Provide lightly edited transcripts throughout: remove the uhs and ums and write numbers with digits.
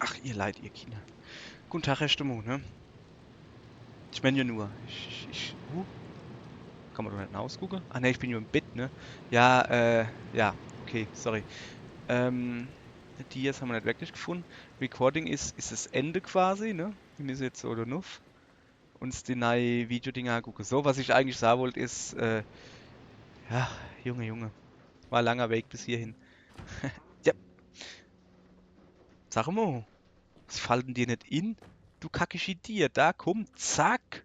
Ach, ihr Leid, ihr Kinder. Guten Tag, Herr Stimmung, ne? Ich meine ja nur. Kann man doch nicht ausgucken? Ah, ne, ich bin ja im Bett, ne? Ja, ja, okay, sorry. Ähm, die jetzt haben wir nicht wirklich gefunden. Recording ist das Ende quasi, ne? Wir müssen jetzt so oder nuff uns die neue Videodinger angucken. So, was ich eigentlich sagen wollte, ist, ja, Junge, war ein langer Weg bis hierhin. Ja, sag mal, was fällt denn dir nicht in? Du kackische dir, da komm, zack.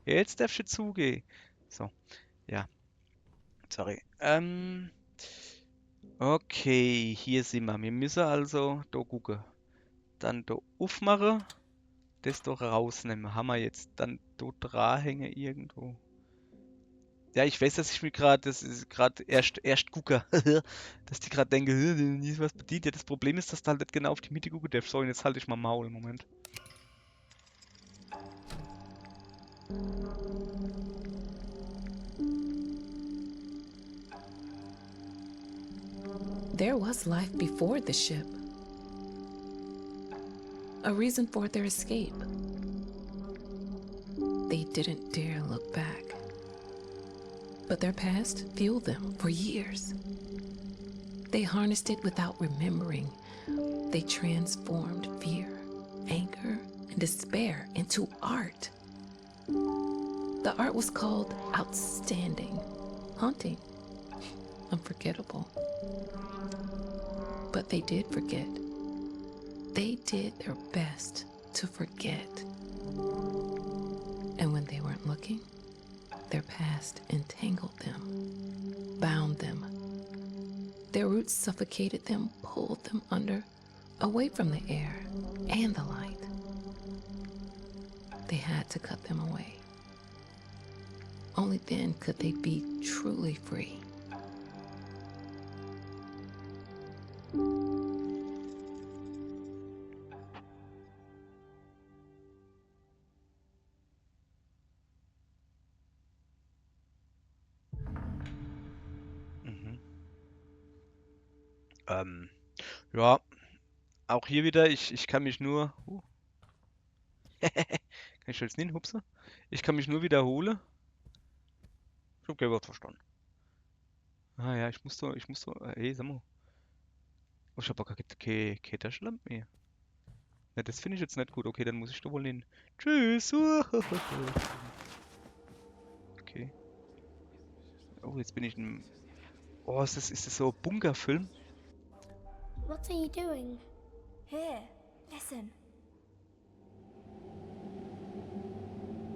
Jetzt darfst du zugehen. So, ja, sorry. Okay, hier sind wir. Wir müssen also da gucken. Dann da aufmachen, das doch rausnehmen. Haben wir jetzt dann da dranhängen irgendwo. Ja, ich weiß, dass ich mich gerade, das ist gerade erst gucke, dass die gerade denken, nie ist was bedient. Ja, das Problem ist, dass du halt nicht genau auf die Mitte gucken darfst. So, und jetzt halte ich mal Maul im Moment. There was life before the ship, a reason for their escape. They didn't dare look back, but their past fueled them for years. They harnessed it without remembering. They transformed fear, anger, and despair into art. The art was called outstanding, haunting, unforgettable. But they did forget. They did their best to forget. And when they weren't looking, their past entangled them, bound them. Their roots suffocated them, pulled them under, away from the air and the light. They had to cut them away. Only then could they be truly free. Mhm. Ja, auch hier wieder, ich kann mich nur. Kann ich jetzt nicht hupsen? Ich kann mich nur wiederholen. Ich hab kein Wort verstanden. Ah ja, ey, sag mal. Oh, ich hab auch keine Taschenlampe mehr. Ja, das finde ich jetzt nicht gut. Okay, dann muss ich da wohl hin. Tschüss. Okay. Oh, jetzt bin ich in. Oh, ist das so ein Bunkerfilm? What are you doing? Here, listen.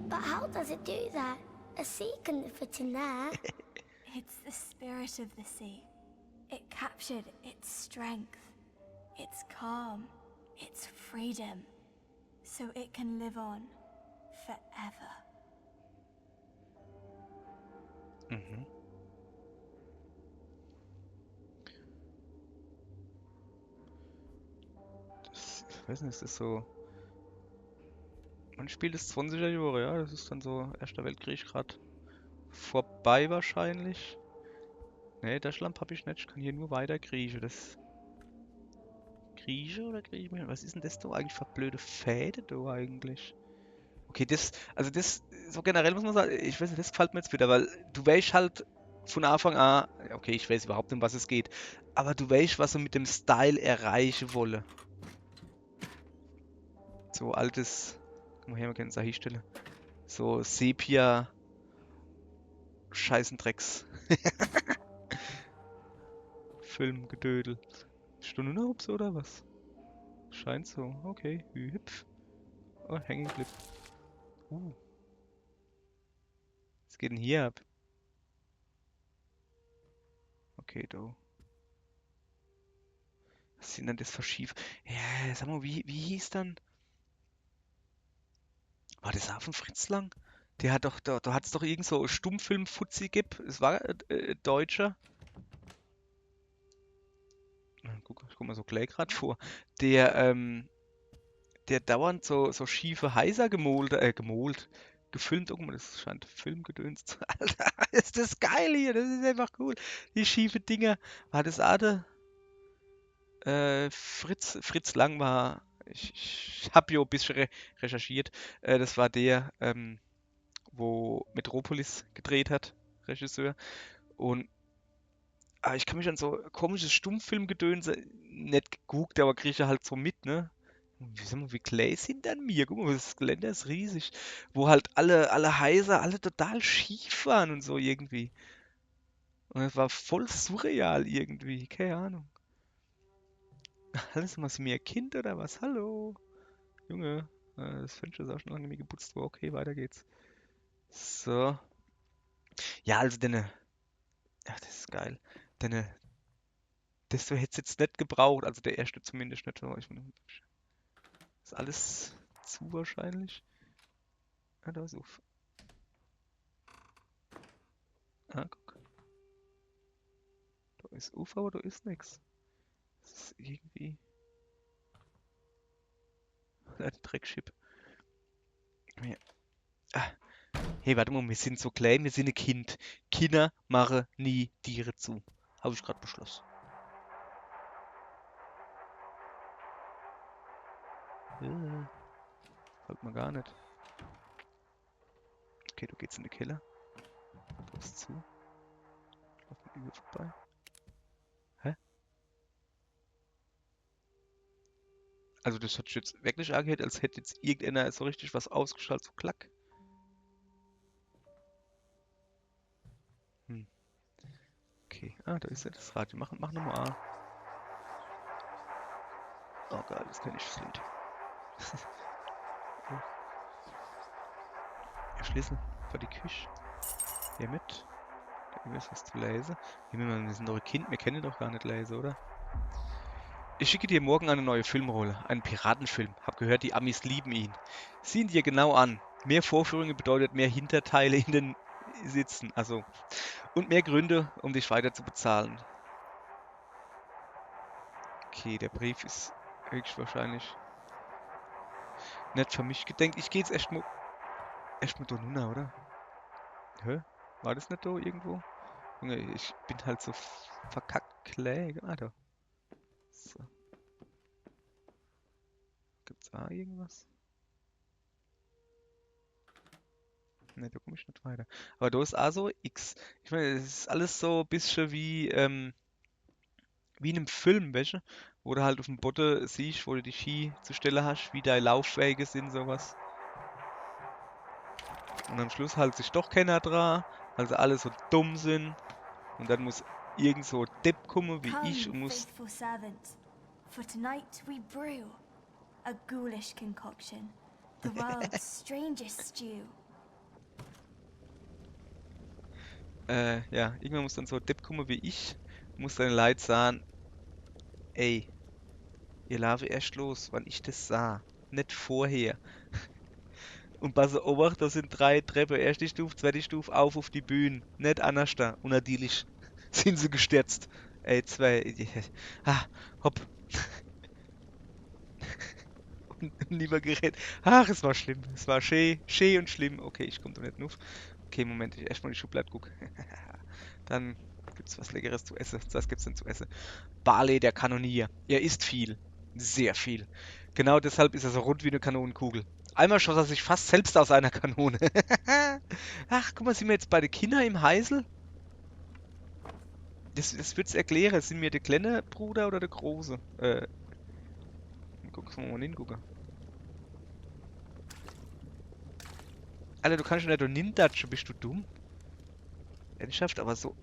But how does it do that? A sea couldn't fit in there. It's the spirit of the sea. It captured its strength, its calm, its freedom, so it can live on forever. Mhm. Ich weiß nicht, ist das so. Man spielt es 20er Jahre, ja. Das ist dann so Erster Weltkrieg gerade vorbei wahrscheinlich. Nee, Taschenlampe habe ich nicht. Ich kann hier nur weiter kriechen. Das. Grieche oder Grieche? Was ist denn das da eigentlich für blöde Fäden da eigentlich? Okay, so generell muss man sagen, ich weiß nicht, das gefällt mir jetzt wieder, weil du weißt halt von Anfang an, ja, okay, ich weiß überhaupt nicht, um was es geht, aber du weißt, was sie mit dem Style erreichen wollen. So altes, guck mal her, wir können es auch hinstellen. So Sepia, Scheißendrecks, Filmgedödel. Stunde noch Ups oder was? Scheint so, okay, hüpf. Oh, hängen geblieben. Was geht denn hier ab? Okay, du. Was sind denn das für schief? Ja, sag mal, wie hieß dann? War das auch von Fritz Lang? Der hat doch, da hat es doch irgend so Stummfilm-Fuzzi gibt. Es war Deutscher. Ich guck mal so gleich grad vor. Der, der dauernd so schiefe Heiser gefilmt. Guck mal, das scheint Filmgedöns zu. Alter, ist das geil hier. Das ist einfach cool. Die schiefe Dinger. War das auch der? Fritz Lang war Ich habe ja ein bisschen recherchiert. Das war der, wo Metropolis gedreht hat, Regisseur. Und ich kann mich an so komisches Stummfilmgedöns nicht geguckt, aber kriege ich halt so mit, ne? Sag mal, wie klein sind denn mir? Guck mal, das Gelände ist riesig. Wo halt alle Häuser, alle total schief waren und so irgendwie. Und es war voll surreal irgendwie, keine Ahnung. Alles was mir Kind oder was? Hallo? Junge, das Fenster ist auch schon lange nicht mehr geputzt worden. Okay, weiter geht's. So. Ja, also deine. Ach, das ist geil. Deine. Das du hättest jetzt nicht gebraucht, also der erste zumindest nicht. Aber ich meine, ist alles zu wahrscheinlich. Ah, da ist Uff. Ah, guck. Da ist Uff, aber da ist nichts. Das ist irgendwie. Ein Dreckschip. Ja. Ah. Hey, warte mal, wir sind so klein, wir sind ein Kind. Kinder machen nie Tiere zu. Habe ich gerade beschlossen. Folgt man gar nicht. Okay, du gehst in den Keller. Du ist zu. Ich lauf mal über vorbei. Hä? Also das hat sich jetzt wirklich angehört, als hätte jetzt irgendeiner so richtig was ausgeschaltet, so klack. Hm. Okay, da ist ja das Radio. Mach nochmal A. Oh geil, das kenne ich das Lied. Oh, der Schlüssel für die Küche. Hier mit. Da ist was zu lesen. Wir sind doch ein Kind, wir kennen doch gar nicht lesen, oder? Ich schicke dir morgen eine neue Filmrolle, einen Piratenfilm. Hab gehört, die Amis lieben ihn. Sieh ihn dir genau an. Mehr Vorführungen bedeutet mehr Hinterteile in den Sitzen, also und mehr Gründe, um dich weiter zu bezahlen. Okay, der Brief ist höchstwahrscheinlich nicht für mich gedenkt. Ich gehe jetzt erst mal da runter, oder? Hä? War das nicht da irgendwo? Junge, ich bin halt so verkackt kläge. Ah, da. So. Gibt's da irgendwas? Ne, da komme ich nicht weiter. Aber da ist auch so X. Ich meine, es ist alles so ein bisschen wie in einem Film, weißt du? Wo du halt auf dem Boden siehst, wo du die Ski zur Stelle hast, wie deine Laufwege sind, sowas. Und am Schluss hält sich doch keiner dran, weil sie alle so dumm sind. Und dann muss irgend so ein Depp kommen wie ich Come, und muss. faithful servant, for tonight we brew a ghoulish concoction, the world's strangest stew. Ja, irgendwann muss dann so ein Depp kommen wie ich, muss dann Leute sagen, ey, ihr laufe erst los, wann ich das sah, nicht vorher. Und passe Obacht, da sind 3 Treppen, erste Stufe, zweite Stufe, auf die Bühne, nicht anders da. Und natürlich sind sie gestürzt. Ey, 2, hopp. Und lieber Gerät. Ach, es war schlimm. Es war schön und schlimm. Okay, ich komme da nicht auf. Okay, Moment, ich erstmal in die Schublade gucke. Dann gibt's was Leckeres zu essen. Was gibt's denn zu essen? Barley, der Kanonier. Er isst viel. Sehr viel. Genau deshalb ist er so rund wie eine Kanonenkugel. Einmal schoss er sich fast selbst aus einer Kanone. Ach, guck mal, sind wir jetzt bei den Kindern im Heisel? Das wird's erklären. Sind wir der kleine Bruder oder der große? Gucken wir mal hingucken. Alter, du kannst schon nicht nindatschen, bist du dumm? Ernsthaft, aber so.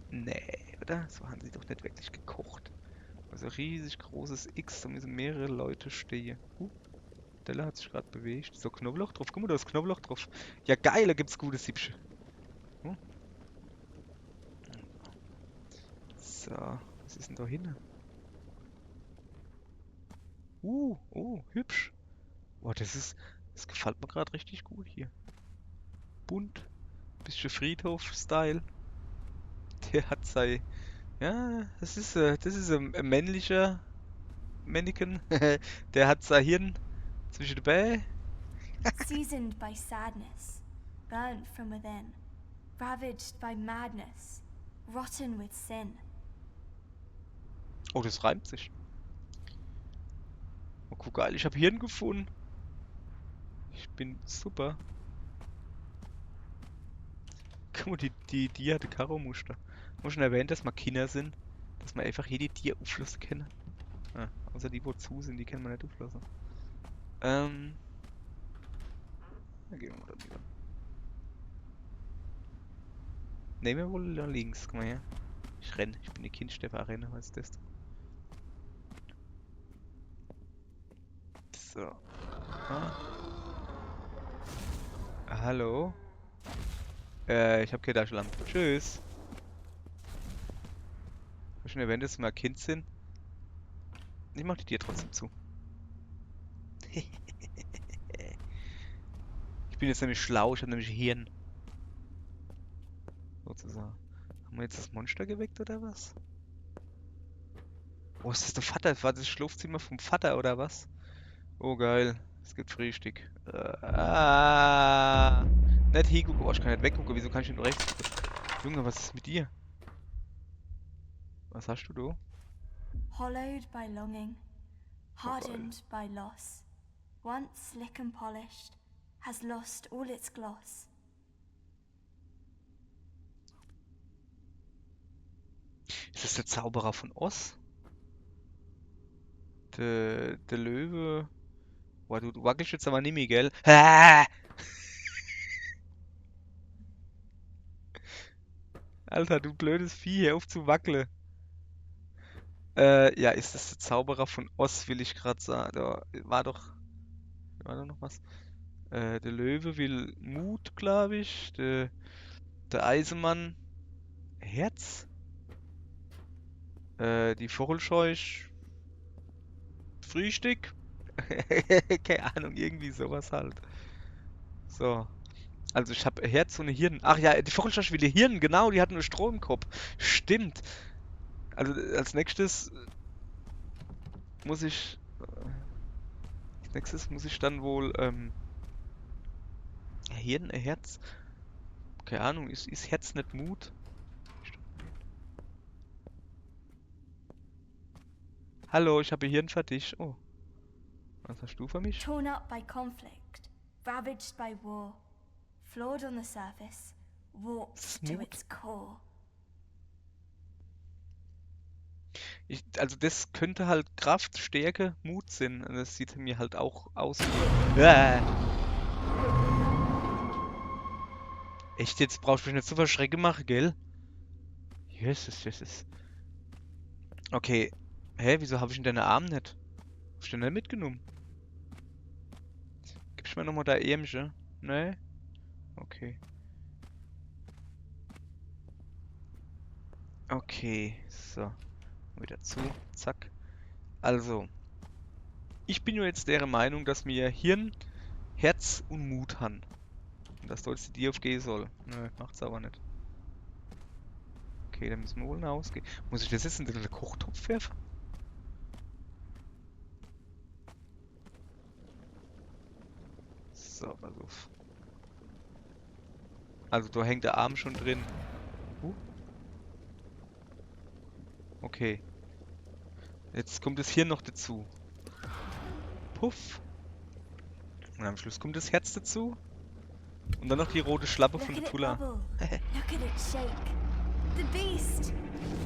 Nee, oder? So haben sie doch nicht wirklich gekocht. Also riesig großes X, da müssen mehrere Leute stehen. Della hat sich gerade bewegt. So Knoblauch drauf. Guck mal, da ist Knoblauch drauf. Ja geil, da gibt's gute Siebsche. So, was ist denn da hinten? Oh, hübsch. Boah, das gefällt mir gerade richtig gut hier. Bunt, bisschen Friedhof-Style. Der hat sei, ja, das ist ein männlicher Mannequin. Der hat sein Hirn zwischen den Beinen. Seasoned by sadness, burnt from within, ravaged by madness, rotten with sin. Oh, das reimt sich. Oh, guck geil, ich habe Hirn gefunden. Ich bin super. Guck mal, die hatte Karo-Muster. Muss schon erwähnen, dass wir Kinder sind. Dass man einfach jede Tier auflösen können. Ah, außer die, wo zu sind, die können wir nicht auflösen. Dann gehen wir mal da lieber. Nehmen wir wohl da links, guck mal her. Ich renn, ich bin die Kindsteffe Arena, was ist das? So. Ah. Hallo? Ich hab keine Taschenlampe. Tschüss. Hab schon erwähnt, dass wir ein Kind sind. Ich mach die Tür trotzdem zu. Ich bin jetzt nämlich schlau, ich habe nämlich Hirn. Sozusagen. Haben wir jetzt das Monster geweckt oder was? Oh, ist das der Vater? War das Schlafzimmer vom Vater oder was? Oh geil. Es gibt Frühstück. Nicht hingucken. Oh, ich kann nicht weggucken. Wieso kann ich nicht nur rechts gucken? Junge, was ist mit dir? Was hast du da? Hollowed by longing, hardened by loss, once slick and polished, has lost all its gloss. Ist das der Zauberer von Oz? Der Löwe. Boah, du wackelst jetzt aber nicht mehr, gell? Ah! Alter, du blödes Vieh, hör auf zu wackeln. Ja, ist das der Zauberer von Oz, will ich gerade sagen. Da war doch noch was. Der Löwe will Mut, glaube ich. Der Eisenmann Herz. Die Vogelscheuch Frühstück. Keine Ahnung, irgendwie sowas halt. So. Also ich habe Herz und Hirn. Ach ja, die Vogelscheuch will Hirn, genau, die hat nur Stroh im Kopf. Stimmt. Also als nächstes muss ich. Als nächstes muss ich dann wohl Hirn, Herz. Keine Ahnung, ist Herz nicht Mut? Hallo, ich habe Hirn für dich. Oh, was hast du für mich? Torn up by conflict, ravaged by war, flawed on the surface, warped to Mut? its core. Also das könnte halt Kraft, Stärke, Mut sein. Und das sieht mir halt auch aus wie... Echt, jetzt brauchst du mich nicht zu verschrecken machen, gell? Jesus, Jesus. Okay. Hä, wieso habe ich denn deine Arme nicht? Hab ich den nicht mitgenommen? Gibst mir nochmal da Ärmchen? Ne? Okay. Okay, so. Wieder zu. Zack. Also. Ich bin nur jetzt der Meinung, dass mir Hirn, Herz und Mut haben. Und dass dort die DFG soll. Nö, macht's aber nicht. Okay, dann müssen wir wohl ausgehen. Muss ich das jetzt in den Kochtopf werfen? So, pass auf. Also da hängt der Arm schon drin. Okay. Jetzt kommt das Hirn noch dazu. Puff. Und am Schluss kommt das Herz dazu. Und dann noch die rote Schlappe Look von at der it Tulla. bubble. Look at it shake. The beast!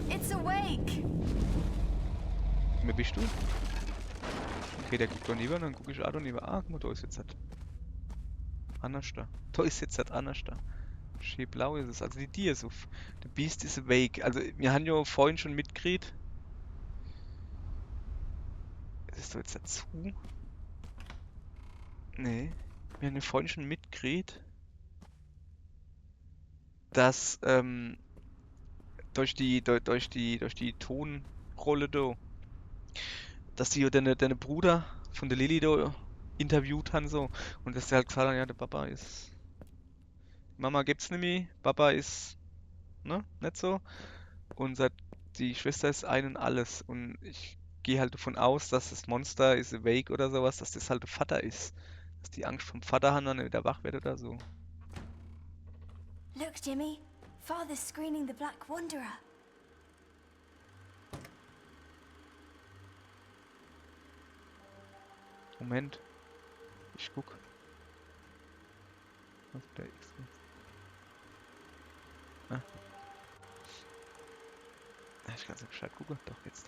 It's awake! Wer bist du? Okay, der guckt da neben, dann gucke ich auch da neben. Ah, guck mal, da ist jetzt halt. Anders da. Da ist jetzt halt anders da. Schön blau ist es. Also die ist auf. The Beast is awake. Also wir haben ja vorhin schon mitgekriegt. Ist da jetzt dazu? Nee. Wir haben ja vorhin schon mitgekriegt, dass durch die Tonrolle da, dass die ja deine Bruder von der Lilly da interviewt haben so und dass der halt gesagt hat, ja, der Papa ist. Mama gibt's nicht mehr, Papa ist, ne, nicht so. Und die Schwester ist ein und alles. Und ich gehe halt davon aus, dass das Monster ist awake oder sowas, dass das halt der Vater ist. Dass die Angst vom Vater haben, wenn er wieder wach wird oder so. Look, Jimmy. Father's screening the Black Wanderer. Moment. Ich guck. Was ist der X? Ah. Ich kann es nicht Bescheid gucken. Doch, jetzt.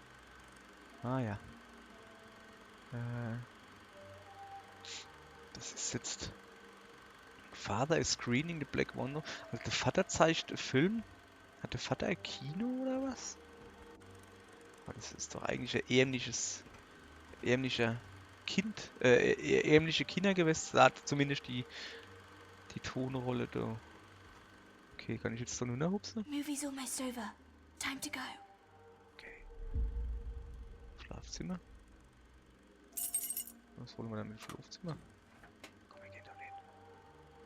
Ah ja. Das ist jetzt... Father is screening the Black Wonder. Also der Vater zeigt einen Film. Hat der Vater ein Kino oder was? Aber das ist doch eigentlich ein ärmlicher ärmliche Kinder gewesen. Da hat zumindest die Tonrolle da. Okay, kann ich jetzt da nur noch hupsen? Movie's almost over. Time to go. Okay. Schlafzimmer. Was wollen wir dann mit dem Schlafzimmer? Komm, wir gehen da hin.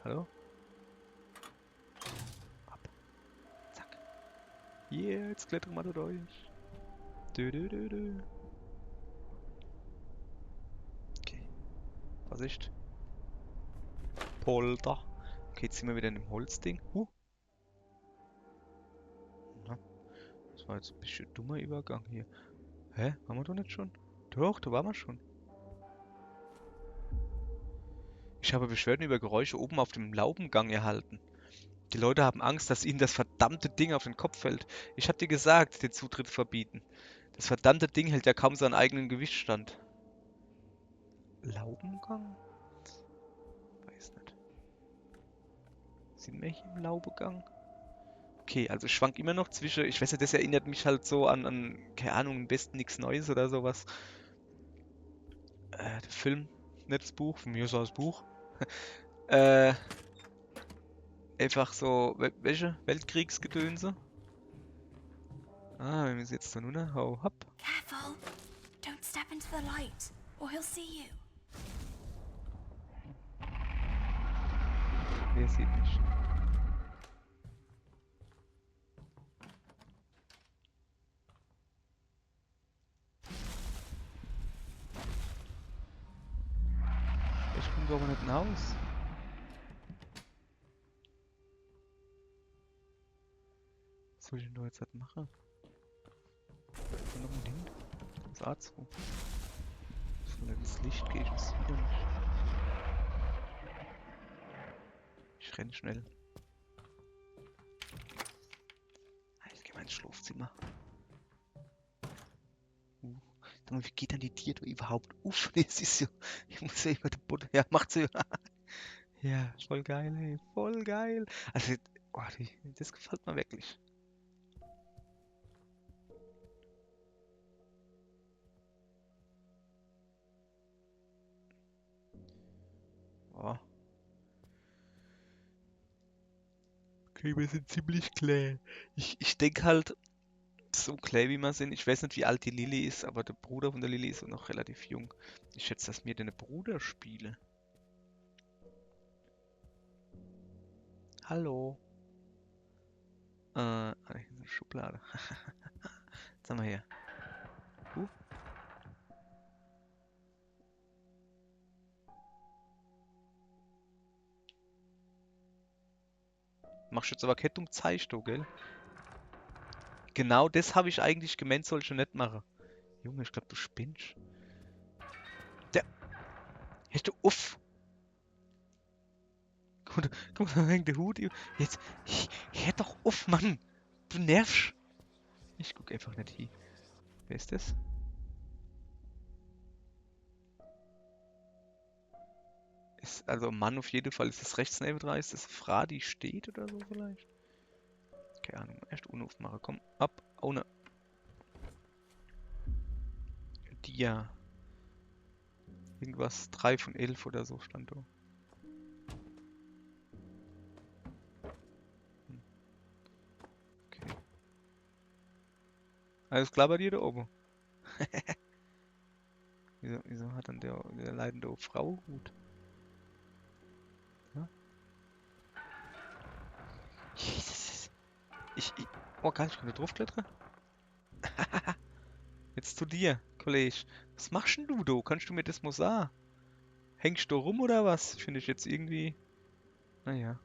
Hallo? Ab. Zack. Yeah, jetzt klettern wir da durch. Dö, dö, dö, dö. Okay. Vorsicht. Polter. Okay, jetzt sind wir wieder in dem Holzding. Na, das war jetzt ein bisschen dummer Übergang hier. Hä? Waren wir doch nicht schon? Doch, da waren wir schon. Ich habe Beschwerden über Geräusche oben auf dem Laubengang erhalten. Die Leute haben Angst, dass ihnen das verdammte Ding auf den Kopf fällt. Ich hab dir gesagt, den Zutritt verbieten. Das verdammte Ding hält ja kaum seinen eigenen Gewichtsstand. Laubengang? Weiß nicht. Sind wir hier im Laubengang? Okay, also ich schwank immer noch zwischen... Ich weiß nicht, das erinnert mich halt so an keine Ahnung, am besten nichts Neues oder sowas. Der Film, nicht das Buch. Von mir ist auch das Buch. Einfach so... Welche? Weltkriegsgedönse? Ah, wir müssen jetzt da nur noch... Hau, hopp. Careful. Don't step into the light, or he'll see you. Wer sieht mich? Ich komme doch nicht raus. Was soll ich denn da jetzt halt machen? Wo noch mal hin? Das A2. Soll ins Licht gehe ich das wieder nicht. Ich renne schnell. Ich gehe mal ins Schlafzimmer. Sag mal, wie geht dann die Tür da überhaupt auf? Das ist ja. Ich muss ja immer den Boden. Ja, macht sie. Ja, voll geil, ey. Voll geil. Also, oh, das gefällt mir wirklich. Oh. Okay, wir sind ziemlich klar. Ich denke halt, so klar wie wir sind. Ich weiß nicht, wie alt die Lilly ist, aber der Bruder von der Lilly ist noch relativ jung. Ich schätze, dass mir den Bruder spiele. Hallo. Eine Schublade. Was haben wir hier? Machst jetzt aber keine dumme Zeichnung, gell? Genau das habe ich eigentlich gemeint, soll ich schon nicht machen. Junge, ich glaube, du spinnst. Der. Hättest du uff. Guck mal, hängt der Hut. Jetzt. Hör doch uff, Mann. Du nervst. Ich guck einfach nicht hin. Wer ist das? Ist also ein Mann auf jeden Fall. Ist das rechts neben dran? Ist das eine Frau, die steht oder so vielleicht? Keine Ahnung. Erst Unruf machen. Komm, ab. Ohne. Dia. Irgendwas 3 von 11 oder so stand da. Okay. Alles klar bei dir da oben? Wieso hat dann der leidende Frau Hut? Ja? Oh geil, ich kann da draufklettern. Jetzt zu dir, Kollege. Was machst denn du da? Kannst du mir das mal sagen? Hängst du rum oder was? Finde ich jetzt irgendwie... Naja.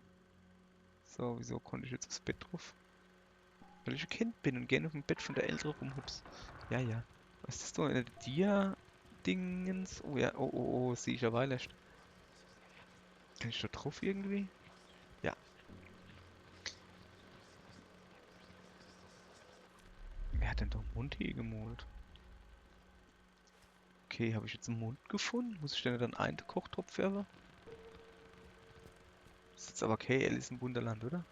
So, wieso konnte ich jetzt aufs Bett drauf? Weil ich ein Kind bin und gerne auf dem Bett von der Älteren rumhups. Ja, ja. Was ist das da? Eine Dia... Dingens. Oh ja, oh, sehe ich ja weiter. Kann ich da drauf irgendwie? Ja. Wer hat denn doch Mund hier gemalt? Okay, habe ich jetzt einen Mund gefunden? Muss ich denn dann einen Kochtopf werfen? Das ist jetzt aber okay, Alice im Wunderland, oder?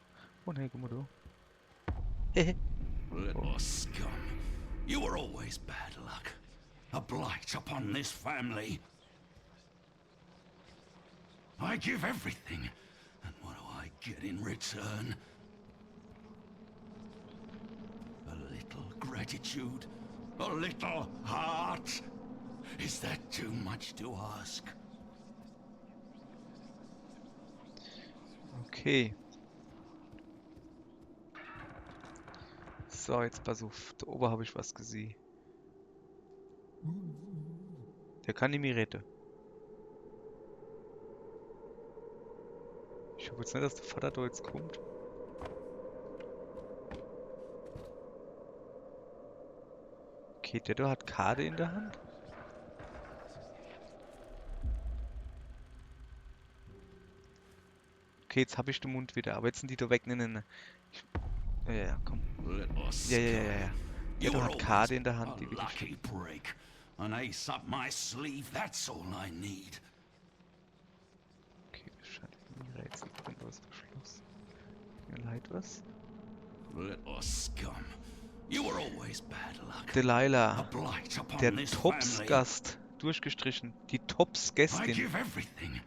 Oh ne, guck mal da. Hehe. Little scum. You were always bad luck. A blight upon this family. I give everything. And what do I get in return? A little gratitude? A little heart? Is that too much to ask? Okay. So, jetzt pass auf. Da oben habe ich was gesehen. Der kann die Mirette. Ich hoffe jetzt nicht, dass der Vater da jetzt kommt. Okay, der da hat Karte in der Hand. Okay, jetzt habe ich den Mund wieder, aber jetzt sind die da weg. Ne. Ja, komm. Ja. Der da hat Karte in der Hand, die will ich. Lucky break. An ace up my sleeve, that's all I need. Okay, das scheint ein Rätsel drin, was verschlossen. Mir leid was. Little scum. You were always bad luck. A Delilah, blight upon der this family. Tops-Gast, durchgestrichen. Die I Tops-Gästin. give everything.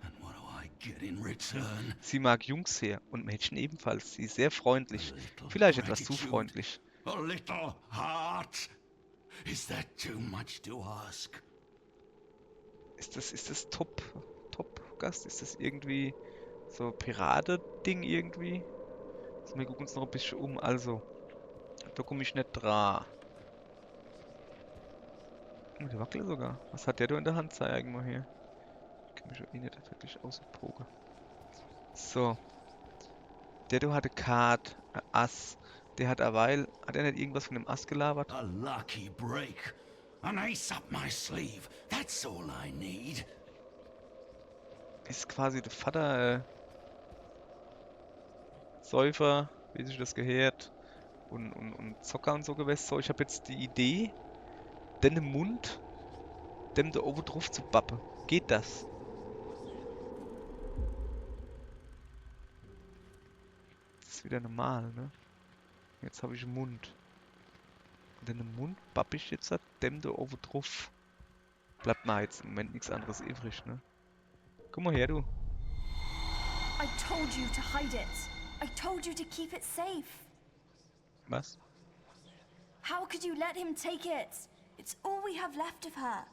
And what do I get in return? Sie mag Jungs sehr und Mädchen ebenfalls. Sie ist sehr A freundlich. little Vielleicht etwas zu gratitude. freundlich. A little heart? Is that too much to ask? Ist das Top-Gast? Ist das irgendwie so Pirate-Ding irgendwie? Also wir gucken uns noch ein bisschen um. Also, da komme ich nicht dran. Oh, der wackelt sogar. Was hat der da in der Hand? Zeigen wir hier. Ich kenne mich schon eh nicht wirklich aus dem Poker. So. Der da hatte Kart, Ass. Der hat derweil, hat er nicht irgendwas von dem Ass gelabert? A lucky break. An ace up my sleeve, that's all I need. Ist quasi der Vater Säufer, wie sich das gehört. Und Zocker und so gewesen. So, ich habe jetzt die Idee, den im Mund, dem da oben drauf zu bappen. Geht das? Das ist wieder normal, ne? Jetzt habe ich einen Mund. Und in dem Mund bappe ich jetzt dem da oben drauf. Bleibt mal jetzt im Moment nichts anderes übrig, ne? Komm mal her, du. I told you to hide it. I told you to keep it safe. Was? How could you let him take it? It's all we have left of her.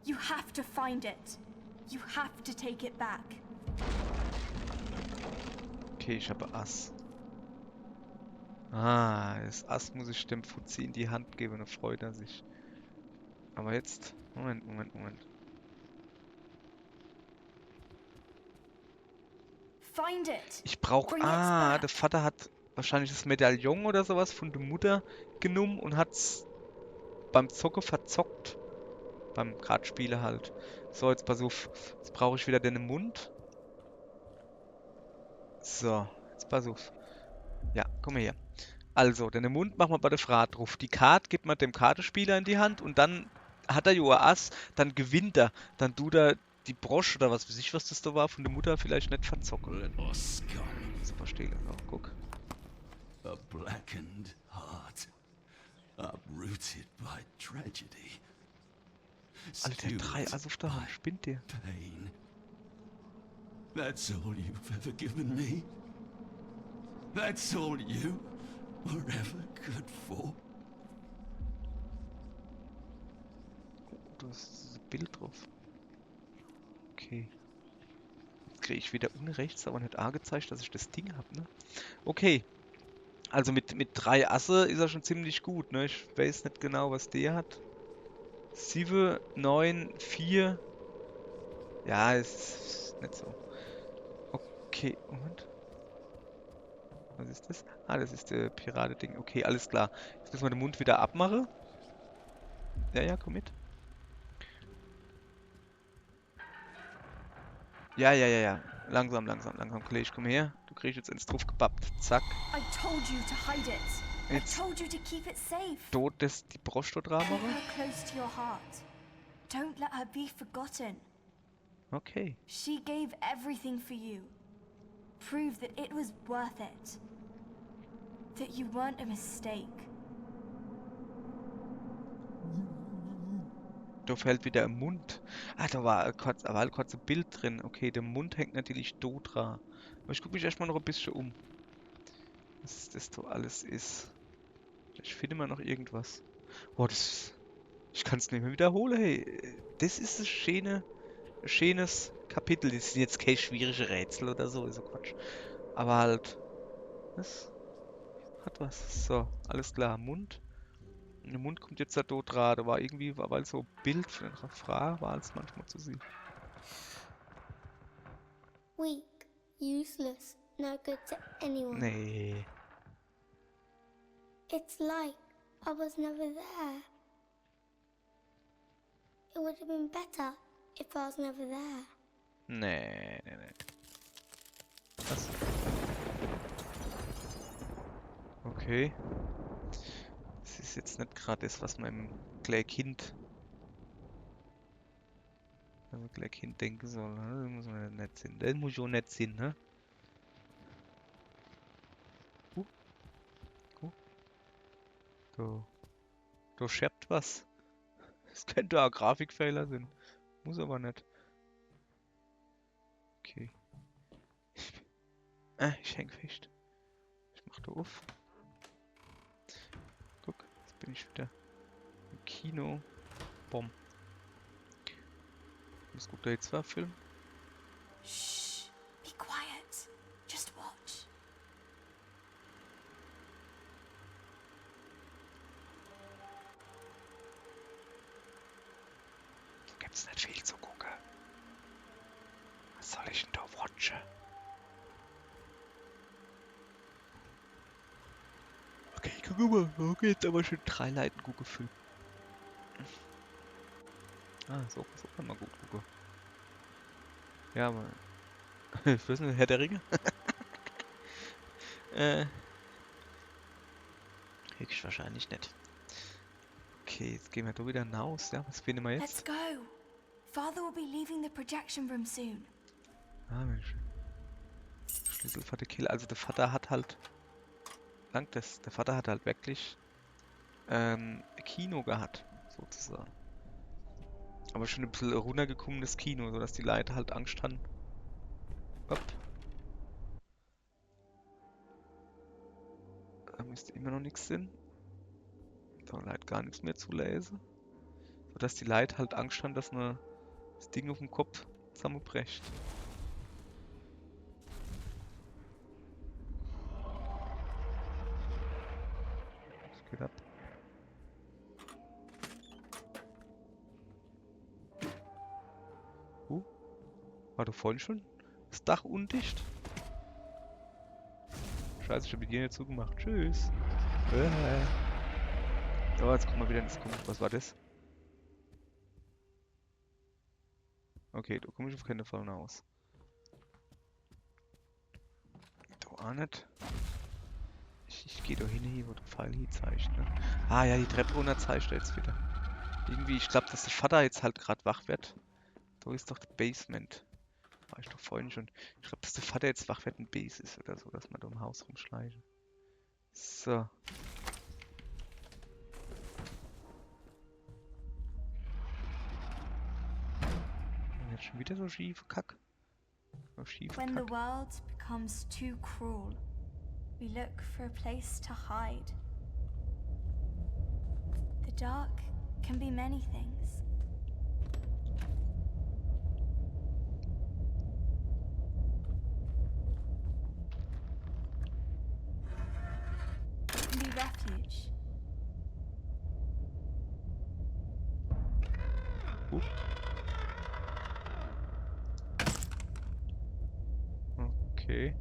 You have to find it. You have to take it back. Okay, ich habe Ass. Ah, das Ass muss ich dem Fuzzi in die Hand geben, dann freut er sich. Aber jetzt... Moment. Find it. Ich brauche... Bring it Ah, back. der Vater hat wahrscheinlich das Medaillon oder sowas von der Mutter genommen und hat's beim Zocken verzockt. Beim Kartspiele halt. So, jetzt pass auf. Jetzt brauche ich wieder den im Mund. So, jetzt pass auf. Ja, komm mal her. Also, den im Mund machen wir bei der Frage drauf. Die Karte gibt man dem Kartenspieler in die Hand und dann hat er ja ein Ass, dann gewinnt er. Dann tut er die Brosche oder was weiß ich, was das da war, von der Mutter vielleicht nicht verzocken. Little scum. So verstehe ich das auch. Guck. A blackened heart. Uprooted by tragedy. Alter, der hat 3 Stewed Ass auf der Hand. by Spinnt der? pain. That's all you've ever given me. That's all you were ever good for. Oh, da ist dieses Bild drauf. Okay. Jetzt kriege ich wieder unrechts, aber nicht angezeigt, dass ich das Ding habe, ne? Okay. Also mit 3 Asse ist er schon ziemlich gut, ne? Ich weiß nicht genau, was der hat. 7, 9, 4. Ja, ist nicht so. Okay, Moment. Was ist das? Ah, das ist der Pirate-Ding. Okay, alles klar. Jetzt müssen wir den Mund wieder abmachen. Ja, ja, komm mit. Ja, ja, ja, ja. Langsam, langsam, langsam, Kollege, komm her. Du kriegst jetzt ins drauf gebappt. Zack. I told you to hide it. I Jetzt told you to keep it safe. tot das die Prosto-Drama. Keep her close to your heart. Don't let her be forgotten. Okay. She gave everything for you. Prove that it was worth it. That you weren't a mistake. Da fällt wieder ein Mund. Ah, da war ein kurzes Bild drin. Okay, der Mund hängt natürlich dort dran. Aber ich gucke mich erstmal noch ein bisschen um. Was das so alles ist. Ich finde mal noch irgendwas. Boah, ich kann es nicht mehr wiederholen, hey. Das ist ein schönes Kapitel. Das sind jetzt keine schwierige Rätsel oder so, ist so Quatsch. Aber halt, das hat was. So, alles klar. Mund. Der Mund kommt jetzt da dort dran. Da war irgendwie, weil so ein Bild von einer Frau war als manchmal zu sehen. Weak, useless, no good to anyone. Nee. It's like I was never there. It would have been better if I was never there. Nee. Was? Okay. Das ist jetzt nicht gerade das, was man im Kind denken soll. Ne? Das muss man nicht sehen. Das muss schon nicht sehen, ne? Da scherbt was. Das könnte auch Grafikfehler sein. Muss aber nicht. Okay. Ich häng fest. Ich mach da auf. Guck, jetzt bin ich wieder im Kino. Bom. Was guckt da jetzt für Film? Shh. Be quiet. Just watch. Gibt's nicht viel zu gucken. Was soll ich denn da watchen? Okay, guck mal. Okay, jetzt aber schon 3 Leuten gut gefüllt. Ah, so kann man gut gucken. Ja, aber... Ich weiß nicht, Herr der Ringe? Höchstwahrscheinlich nicht. Okay, jetzt gehen wir da wieder hinaus, ja? Was finden wir Let's jetzt? go. Father will be leaving the projection room soon. Ah, Mensch. Schlüssel für den Kill. Also der Vater hat halt... Langt das. Der Vater hat halt wirklich... Kino gehabt, sozusagen. Aber schon ein bisschen runtergekommenes Kino, sodass die Leute halt Angst hatten. Hopp. Da müsste immer noch nichts sein. Da Leute gar nichts mehr zu lesen. Sodass die Leute halt Angst haben, dass das Ding auf dem Kopf zusammenbricht. Was geht ab? War doch vorhin schon das Dach undicht? Scheiße, ich hab mit dir nicht zugemacht. Tschüss. Oh, jetzt kommen wir wieder ins Komisch. Was war das? Okay, da komme ich auf keinen Fall raus. Da auch nicht. Ich gehe da hin, wo der Pfeil hier zeigt, ne? Ah ja, die Treppe runter zeigt er jetzt wieder. Irgendwie, ich glaube, dass der Vater jetzt halt gerade wach wird. Da ist doch das Basement. War ich doch vorhin schon. Ich glaube, dass der Vater jetzt wach wird, ein Base ist oder so, dass man da im Haus rumschleichen. So. Jetzt schon wieder so schief, Kack. So schief, When the Kack. world becomes too cruel, we look for a place to hide. The dark can be many things. It can be refuge. Okay.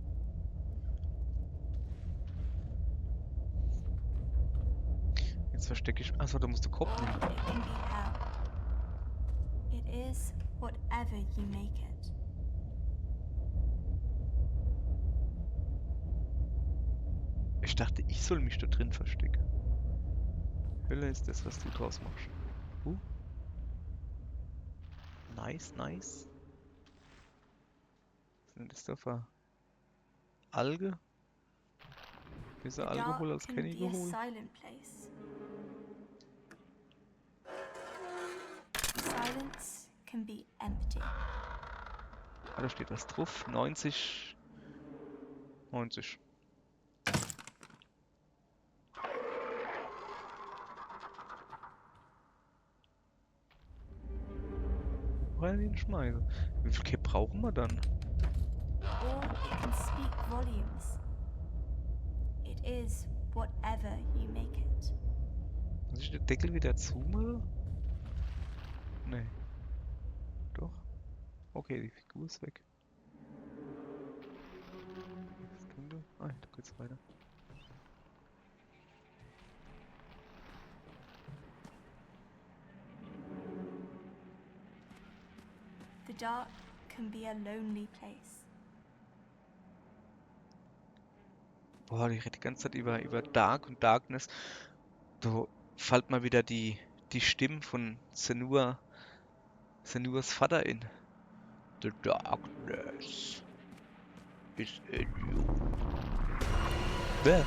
Jetzt Jetzt verstecke ich... Achso, da musst du Kopf nehmen. It can be hell. It is whatever you make it. Ich dachte, ich soll mich da drin verstecken. Hölle ist das, was du draus machst. Nice, nice. Was ist das da für Alge? Besser The Alkohol dark als can kein be a Alkohol. silent place. Silence can be empty. Ah, da steht was drauf. 90. 90. Rein den schmeißen. Wie viel Kipp brauchen wir dann? Or it can speak volumes. It is whatever you make it. Muss ich den Deckel wieder zumachen? Nee. Doch. Okay, die Figur ist weg. Ist dunkel. Ah, da geht's weiter. The dark can be a lonely place. Boah, die redet die ganze Zeit über Dark und Darkness. Da fällt mal wieder die Stimme von Senuas Vater in. The darkness is in you. Wer?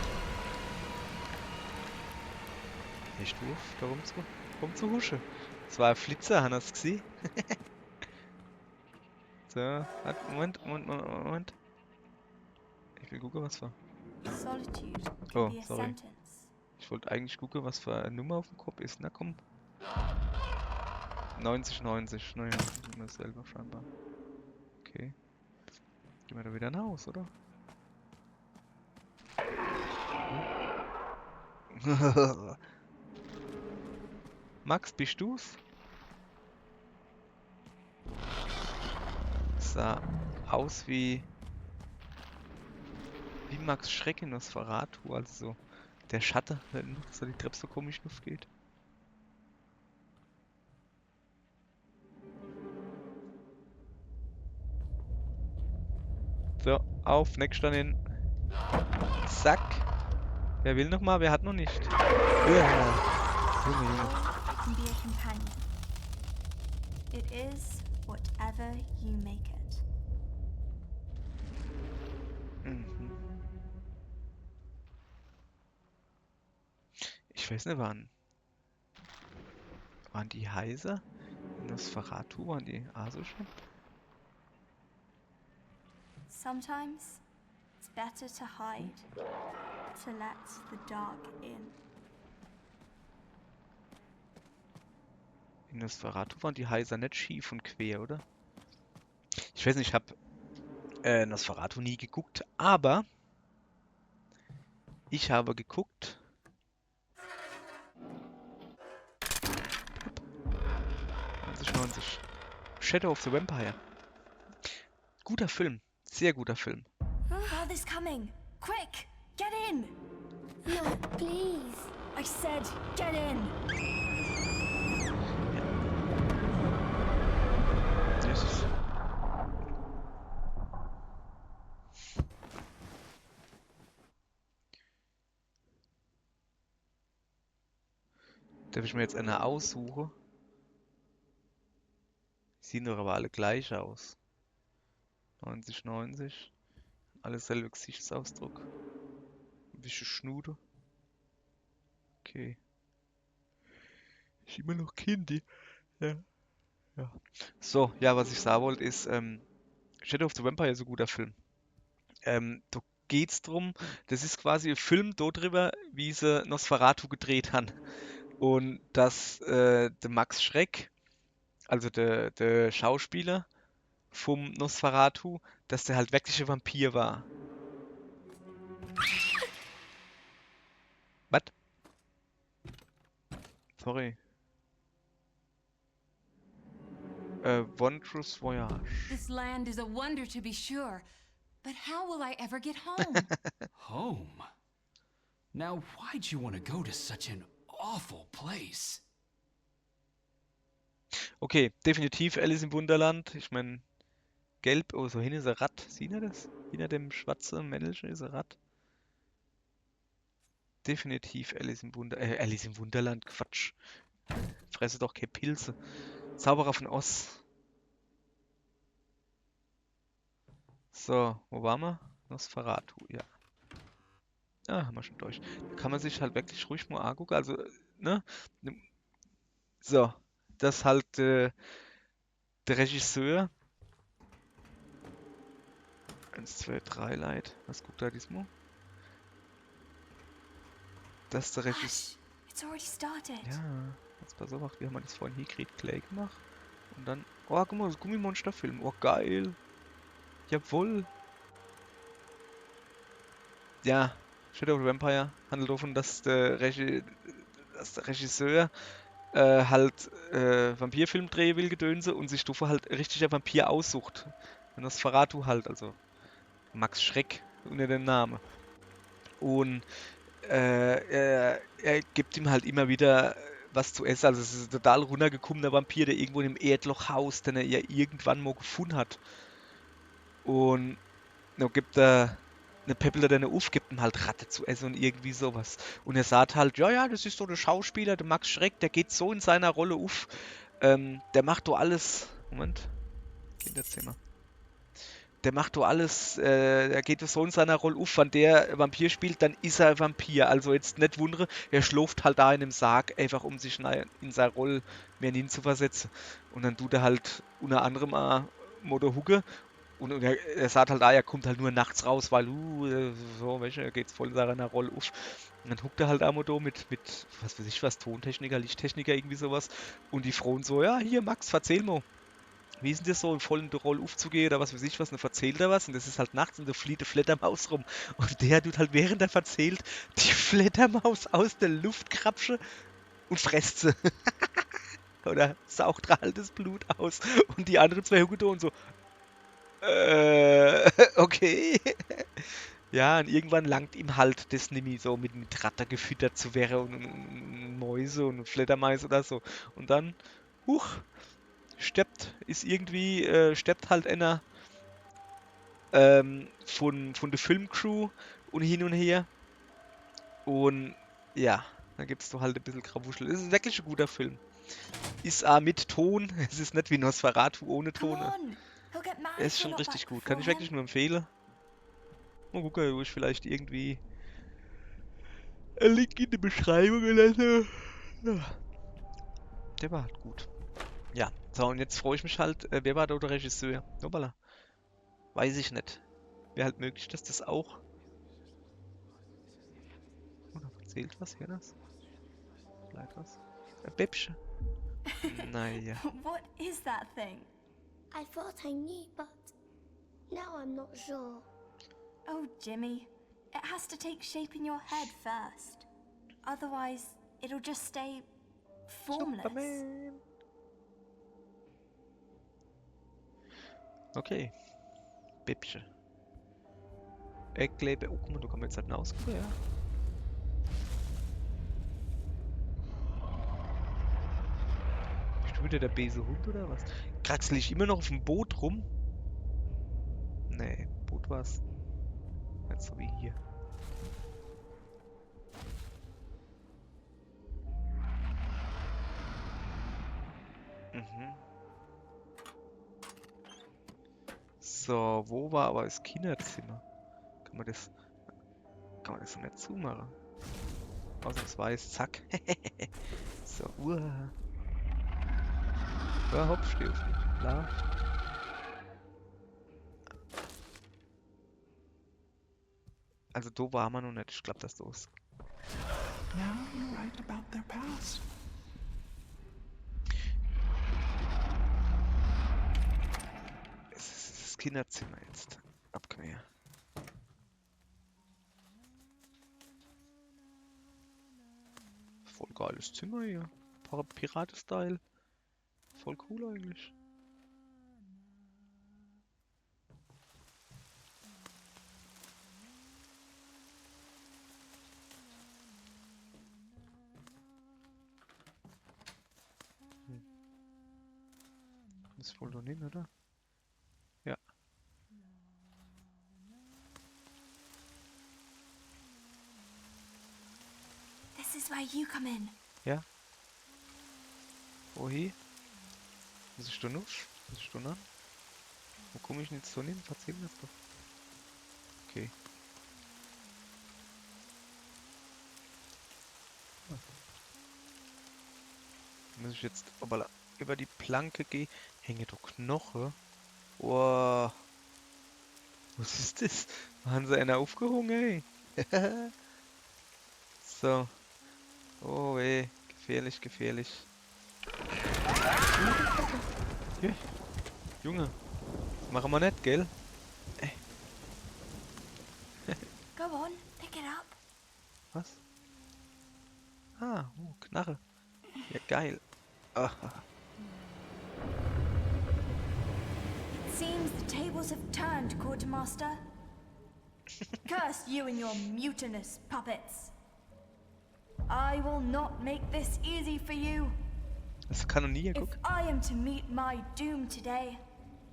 Echt Wurf, da rumzuhuschen. Das war ein Flitzer, haben das gesehen? So, Moment. Ich will gucken, was war. Solitude can Oh, be a sorry. sentence. Ich wollte eigentlich gucken, was für eine Nummer auf dem Kopf ist. Na komm. 90. Naja, sind wir selber scheinbar. Okay. Gehen wir da wieder nach Hause, oder? Max, bist du's? Sah aus wie Max Schreck in Nosferatu, also so der Schatten, wenn so die Treppe so komisch geht. So, auf, nächster hin. Zack. Wer will noch mal? Wer hat noch nicht? Ja. Junge. It can be a companion. It is whatever you make it. Mhm. Ich weiß nicht, waren die heiser? In Nosferatu waren die so schon? Sometimes it's better to hide, to let the dark in. In Nosferatu waren die heiser nicht schief und quer, oder? Ich weiß nicht, ich habe Nosferatu nie geguckt, aber ich habe geguckt. 90. Shadow of the Vampire. Guter Film. Sehr guter Film. Father's coming! Quick! Get in! No, please. I said, get in! Jesus. Darf ich mir jetzt eine aussuchen? Sehen doch aber alle gleich aus. 90, 90. Alles selbe Gesichtsausdruck. Ein bisschen Schnude. Okay. Ich immer noch Kindy. Ja. Ja. So, ja, was ich sagen wollte ist, Shadow of the Vampire ist ein guter Film. Da geht's drum, das ist quasi ein Film darüber, wie sie Nosferatu gedreht haben. Und dass der Max Schreck, also der Schauspieler vom Nosferatu, dass der halt wirklich ein Vampir war. Was? Sorry. Wondrous Voyage. This land is a wonder to be sure, but how will I ever get home? Home? Now, why'd you want to go to such an awful place. Okay, definitiv Alice im Wunderland. Ich meine, gelb, oh, so hin ist ein Rad. Sieht ihr das? Hinter dem schwarzen Männchen ist ein Rad. Definitiv Alice im Wunderland, Quatsch. Fresse doch keine Pilze. Zauberer von Oz. So, wo waren wir? Nosferatu, ja. Ah, haben wir schon durch. Da kann man sich halt wirklich ruhig mal angucken. Also, ne? So, das halt der Regisseur. 1, 2, 3 Leid. Was guckt da diesmal? Das ist der Regisseur. Hush! It's already started. Ja, jetzt pass auf, wie haben wir das vorhin hier Creed Clay gemacht? Und dann, oh, guck mal, das Gummimonsterfilm. Oh, geil. Jawohl. Ja, Shadow of the Vampire handelt davon, dass der Regisseur halt Vampirfilm drehen will, Gedönse, und sich dafür halt richtig ein Vampir aussucht. Und das verrat du halt, also Max Schreck unter dem Namen. Und er gibt ihm halt immer wieder was zu essen. Also es ist ein total runtergekommener Vampir, der irgendwo in einem Erdloch haust, den er ja irgendwann mal gefunden hat. Und dann gibt er eine Peppel, der eine gibt ihm halt Ratte zu essen und irgendwie sowas. Und er sagt halt, ja, ja, das ist so der Schauspieler, der Max Schreck, der geht so in seiner Rolle auf. Der macht doch alles. Moment. Kinderzimmer. Der macht doch alles, er geht so in seiner Rolle auf, wenn der Vampir spielt, dann ist er ein Vampir. Also jetzt nicht wundere, er schläft halt da in einem Sarg, einfach um sich in seine Rolle mehr hinzuversetzen. Und dann tut er halt unter anderem Motor Hucke. Und er sagt halt, er kommt halt nur nachts raus, weil, so, weißt du, er geht voll in seiner Rolle auf. Und dann huckt er halt einmal da mit, was weiß ich was, Tontechniker, Lichttechniker, irgendwie sowas. Und die Frauen so, ja, hier, Max, erzähl mal. Wie ist denn das so, voll in die Rolle aufzugehen oder was weiß ich was, und dann erzählt er was und das ist halt nachts und da flieht eine Fledermaus rum. Und der tut halt, während er erzählt, die Fledermaus aus der Luft krapsche und fresst sie. Oder saugt halt das Blut aus. Und die anderen zwei hucken da und so, okay. Ja, und irgendwann langt ihm halt das nämlich so mit Ratter gefüttert zu werden und Mäuse und Fledermaus oder so. Und dann, huch, steppt halt einer von der Filmcrew und hin und her. Und ja, da gibt es doch halt ein bisschen Krawuschel. Es ist wirklich ein guter Film. Ist auch mit Ton. Es ist nicht wie Nosferatu ohne Come Ton. on! He'll get mad Er if ist we're schon not richtig back gut. Kann ich before wirklich him. nur empfehlen. Mal gucken, wo ich vielleicht irgendwie einen Link in die Beschreibung lasse. Ja, der war halt gut. Ja, so, und jetzt freue ich mich halt, wer war da der Regisseur? Hoppala. Weiß ich nicht. Wäre halt möglich, dass das auch. Oh, da erzählt was hier das? Vielleicht was? Ein Bäppchen. Naja. What is that thing? I thought I knew, but now I'm not sure. Oh, Jimmy. It has to take shape in your head first. Otherwise, it'll just stay formless. Superman. Okay. Bäppchen. Ecklebe. Oh, guck mal, du kannst jetzt halt ausgucken, ja. Bist du wieder der böse Hund oder was? Kraxel ich immer noch auf dem Boot rum? Nee, Boot war's. Nicht so wie hier. Mhm. So, wo war aber das Kinderzimmer? Kann man das so nicht zumachen? Ausnahmsweise, zack. So, hopp, steh auf mich. Klar. Also, da war man noch nicht. Ich glaube, das ist los. Now you're right about their past. Es ist das Kinderzimmer jetzt. Abquer. Voll geiles Zimmer hier. Piraten-Style. Voll cool eigentlich. Das ist wohl noch hin, oder? Ja. This is where you come in. Ja. Wohin? Muss ich da noch? Muss ich da noch? Wo komme ich denn jetzt so hin? Erzähl mir das doch. Okay. Muss ich jetzt aber über die Planke gehen? Hänge doch Knochen. Wow. Was ist das? Haben sie einer aufgehangen, ey? So. Oh weh. Gefährlich, gefährlich. Hier. Junge. Das machen wir nicht, gell? Go on, pick it up. Was? Ah, Knarre. Ja, geil. Ah. It seems the tables have turned, Quartermaster. Curse you and your mutinous puppets. I will not make this easy for you. Das Kanonier, If guck. I am to meet my doom today,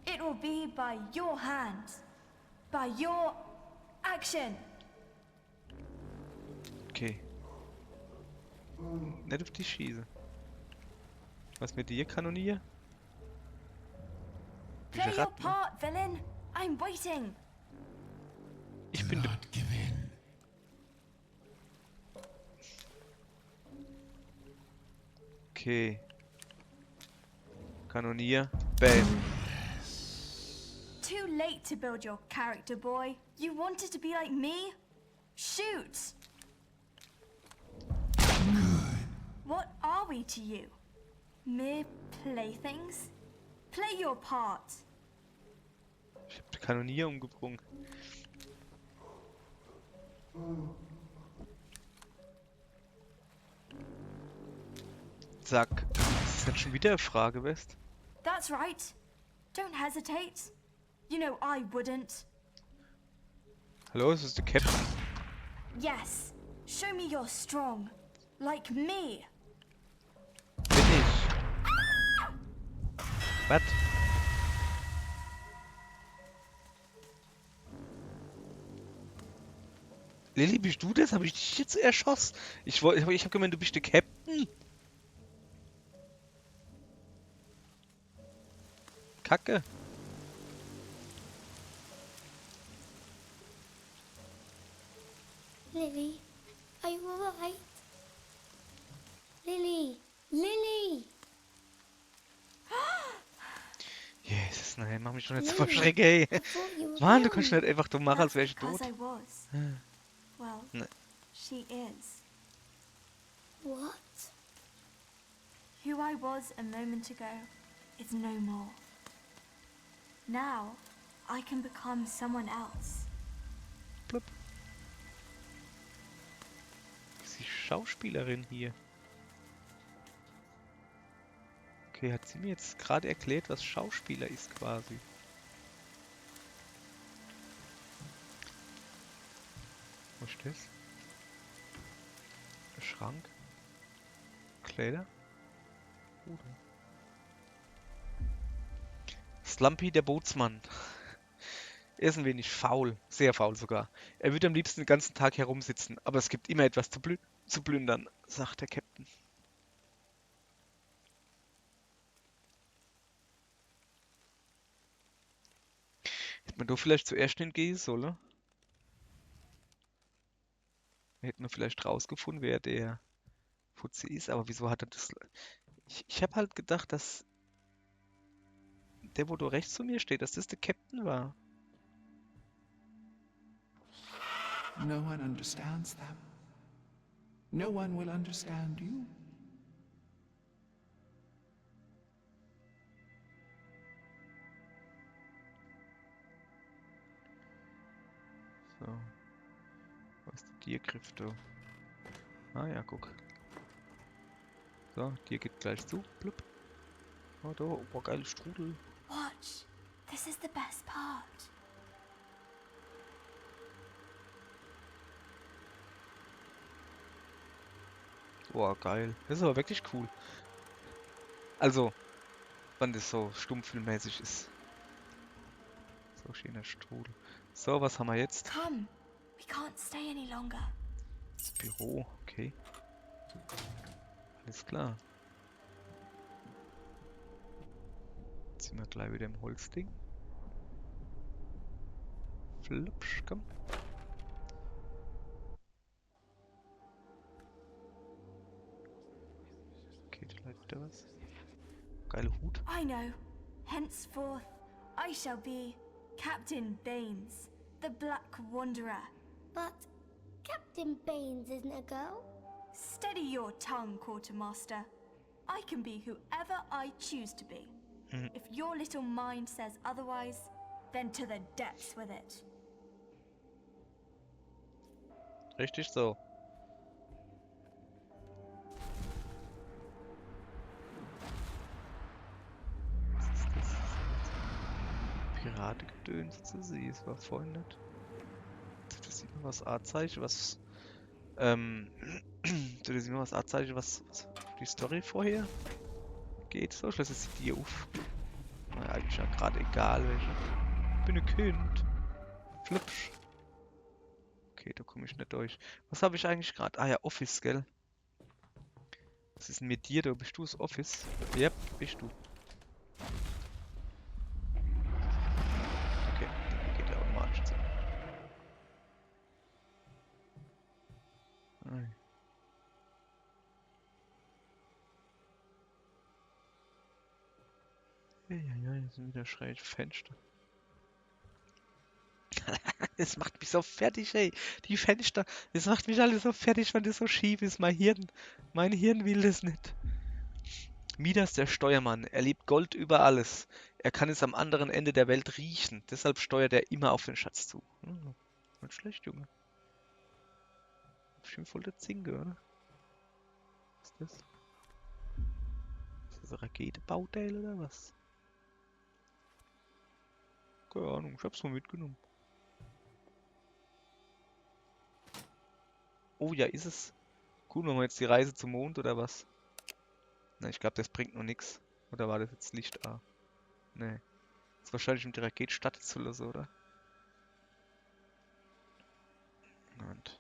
it will be by your hands, by your action. Okay. Nicht auf die schießen. Was mit dir, Kanonier? Play Diese your Ratten. part, villain. I'm waiting. Ich Do bin der... not give in. Okay. Kanonier. Bam. Too late to build your character, boy. You wanted to be like me? Shoot! What are we to you? Mere playthings? Play your part. Ich hab den Kanonier umgebrungen. Zack. Das ist jetzt schon wieder eine Frage, West. That's right. Don't hesitate. You know I wouldn't. Hallo, ist das der Captain? Yes. Show me you're strong. Like me. Bin ich. Was? Lilly, bist du das? Habe ich dich jetzt erschossen? Ich hab gemeint, du bist der Captain. Kacke. Lily, are you alright? Lily, Lily! Jesus, nein, mach mich doch nicht so Lily, verschrecken, ey. I thought you were Mann, du home. kannst nicht einfach dumm machen, als That's wär ich because tot. I was. Well, No. she is. What? Who I was a moment ago is no more. Now, I can become someone else. Blub. Ist die Schauspielerin hier? Okay, hat sie mir jetzt gerade erklärt, was Schauspieler ist quasi. Was ist das? Der Schrank? Kleider? Slumpy, der Bootsmann. Er ist ein wenig faul, sehr faul sogar. Er würde am liebsten den ganzen Tag herumsitzen, aber es gibt immer etwas zu plündern, sagt der Captain. Hätte man da vielleicht zuerst hingehen sollen? Hätten wir vielleicht rausgefunden, wer der Fuzzi ist, aber wieso hat er das... Ich habe halt gedacht, dass der, wo da rechts zu mir steht, dass das der Captain war. No one understands them. No one will understand you. So. Wo ist der Tiergriff da? Ah ja, guck. So, Tier geht gleich zu. Blub. Oh, da. Oh, geil, Strudel. Watch. This is the best part. Oh, geil. Das ist aber wirklich cool. Also, wann das so stummfilmmäßig ist. So schöner Strudel. So, was haben wir jetzt? Come. We can't stay any longer. Das Büro, okay. Alles klar. Jetzt sind wir gleich wieder im Holzding. Flupsch, komm. Okay, da läuft wieder was. Geile Hut. I know. Henceforth, I shall be Captain Baines, the Black Wanderer. But Captain Baines isn't a girl. Steady your tongue, Quartermaster. I can be whoever I choose to be. If your little mind says otherwise, then to the depths with it. Richtig so. Was ist das? Piratengedöns zu sehen, es war vorhin nicht. Das sieht man was A-Zeichen, was das sieht man was A-Zeichen, was die Story vorher geht. So, ich lasse jetzt die auf. Na, eigentlich ja gerade egal welche. Ich bin ein Kind. Flipsch. Okay, da komme ich nicht durch. Was habe ich eigentlich gerade? Ah ja, Office, gell? Was ist denn mit dir? Da bist du das Office? Ja, bist du. Okay, dann geht der automatisch zu. Nein. Ja, jetzt sind wieder schräg Fenster. Das macht mich so fertig, ey. Die Fenster. Das macht mich alles so fertig, wenn das so schief ist. Mein Hirn will das nicht. Midas, der Steuermann. Er liebt Gold über alles. Er kann es am anderen Ende der Welt riechen. Deshalb steuert er immer auf den Schatz zu. Nicht schlecht, Junge. Bestimmt voll der Zinke, oder? Was ist das? Ist das ein Raketenbauteil oder was? Keine Ahnung, ich hab's mal mitgenommen. Oh ja, ist es. Cool, machen wir jetzt die Reise zum Mond oder was? Na, ich glaube, das bringt noch nichts. Oder war das jetzt Licht A? Nee. Das ist wahrscheinlich mit der Rakete startet zu lassen, oder? Und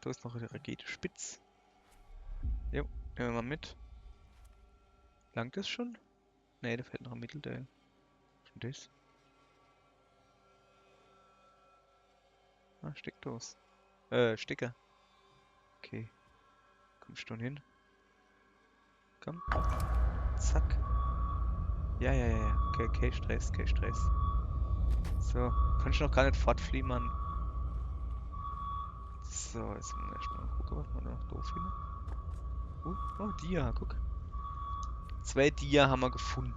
da ist noch eine Rakete spitz. Jo, nehmen wir mal mit. Langt das schon? Nee, da fällt noch ein Mittelteil. Was ist denn das? Ah, Steckdos. Stecker. Okay. Kommst du schon hin? Komm. Zack. Ja. Okay, Stress. So, kann ich noch gar nicht fortfliehen, Mann. So, jetzt müssen wir erstmal gucken, was wir da noch doof finden. Oh, Dia, guck. 2 Dia haben wir gefunden.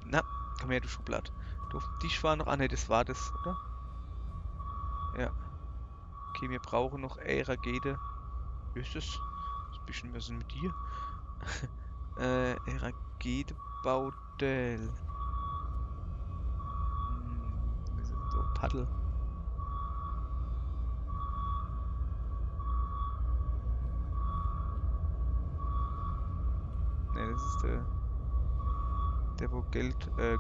Na, komm her, du Schublad. Du auf dem Tisch war noch. Ah, ne, das war das, oder? Ja. Okay, wir brauchen noch Rakete. Wie ist das? Was ist mit dir? Raketebauteil. Was ist so? Paddel. Ne, das ist der wo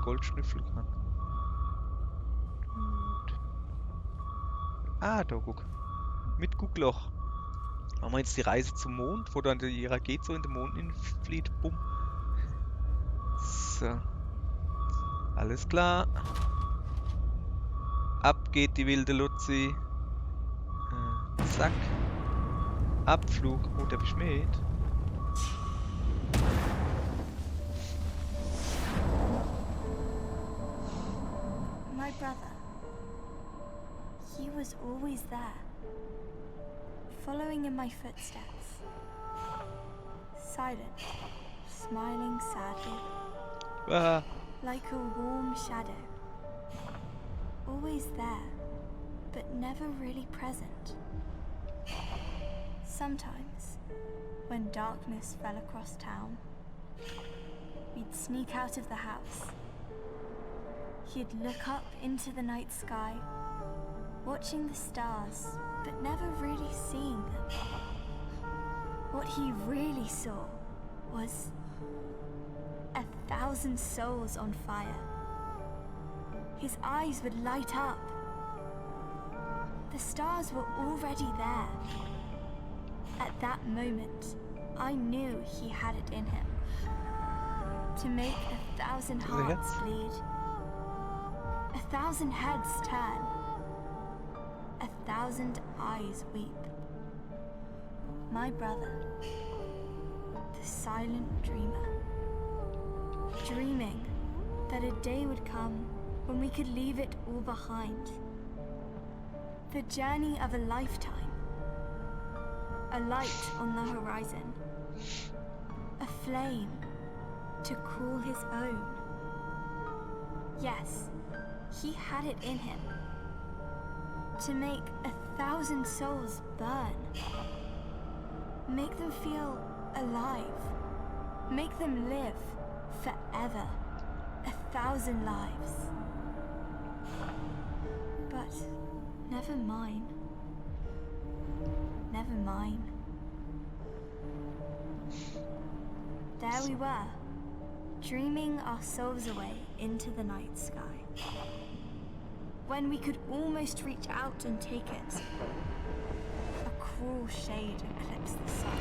Gold schnüffeln kann. Gut. Ah, da guck. Mit Guckloch. Machen wir jetzt die Reise zum Mond, wo dann die Rakete so in den Mond flieht. Bumm. So. Alles klar. Ab geht die wilde Luzi. Zack. Abflug. Oh, der bist mit. My brother. He was always there, following in my footsteps. Silent, smiling sadly. Ah. Like a warm shadow. Always there, but never really present. Sometimes, when darkness fell across town, we'd sneak out of the house. He'd look up into the night sky, watching the stars, but never really seeing them. What he really saw was 1,000 1,000 souls on fire. His eyes would light up. The stars were already there. At that moment, I knew he had it in him. To make 1,000 hearts bleed. 1,000 heads turn. 1,000 eyes weep. My brother, the silent dreamer, dreaming that a day would come when we could leave it all behind. The journey of a lifetime. A light on the horizon. A flame to cool his own. Yes, he had it in him. To make 1,000 souls burn. Make them feel alive. Make them live forever. 1,000 lives. But never mine. Never mine. There we were, dreaming our souls away into the night sky. When we could almost reach out and take it, a cruel shade eclipsed the sun.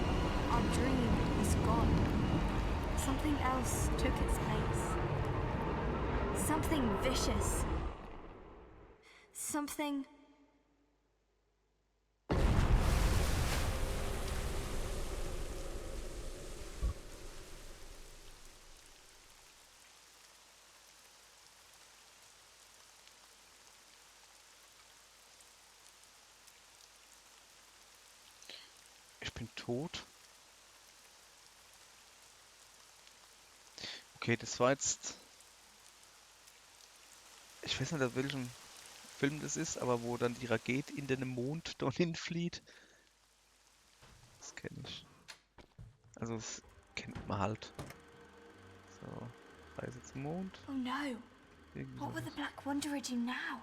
Our dream was gone. Something else took its place. Something vicious. Something... Ich bin tot. Okay, das war jetzt... Ich weiß nicht, aus welchem Film das ist, aber wo dann die Rakete in den Mond dorthin flieht. Das kenne ich. Also das kennt man halt. So, Reise zum Mond. Oh no! Irgendwie What will the sowas. Black Wanderer do now?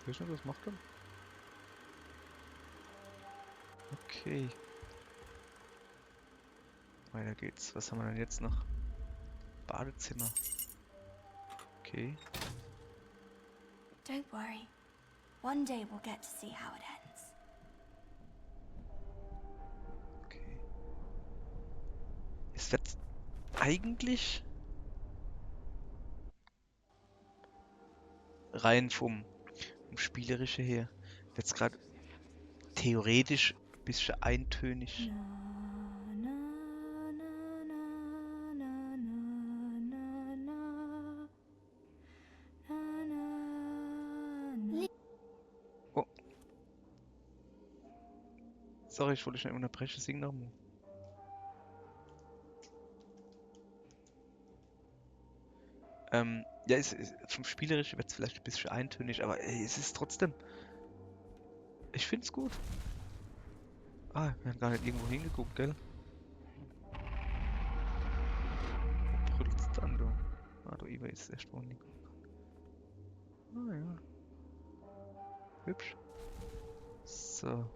Weißt du, was macht er? Okay. Weiter geht's. Was haben wir denn jetzt noch? Badezimmer. Okay. Don't worry. One day we'll get to see how it ends. Okay. Es wird eigentlich rein vom Spielerische her wird es gerade theoretisch ein bisschen eintönig. Oh. Sorry, ich wollte schnell unterbrechen, sing nochmal. Ja, vom Spielerischen wird es vielleicht ein bisschen eintönig, aber es ist trotzdem. Ich finde es gut. Ah, wir haben gar nicht irgendwo hingeguckt, gell? Wo brüllt's dann, du? Ah, du Iva ist erst wohl nicht. Ah, ja. Hübsch. So.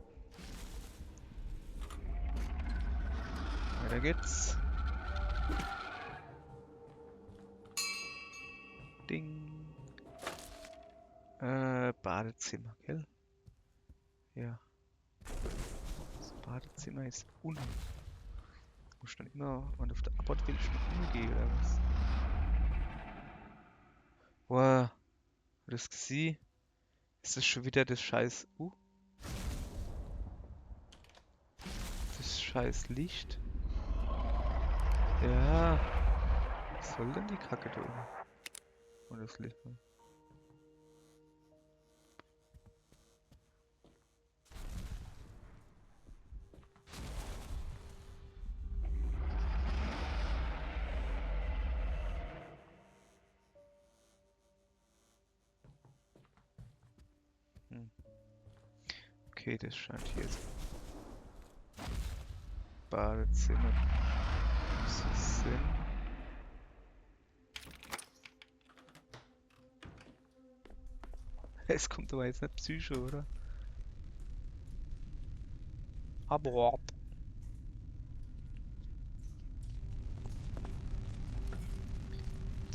Weiter geht's. Ding. Badezimmer, gell? Ja. Das Badezimmer ist unten. Muss dann immer, wenn du auf der Abort willst, mit umgehen oder was? Wow. Hast du das gesehen? Ist das schon wieder das scheiß... Das scheiß Licht? Ja. Was soll denn die Kacke da oben? Oh, das Licht. Okay, das scheint hier jetzt Badezimmer zu sein. Es kommt aber jetzt nicht Psycho, oder? Abort.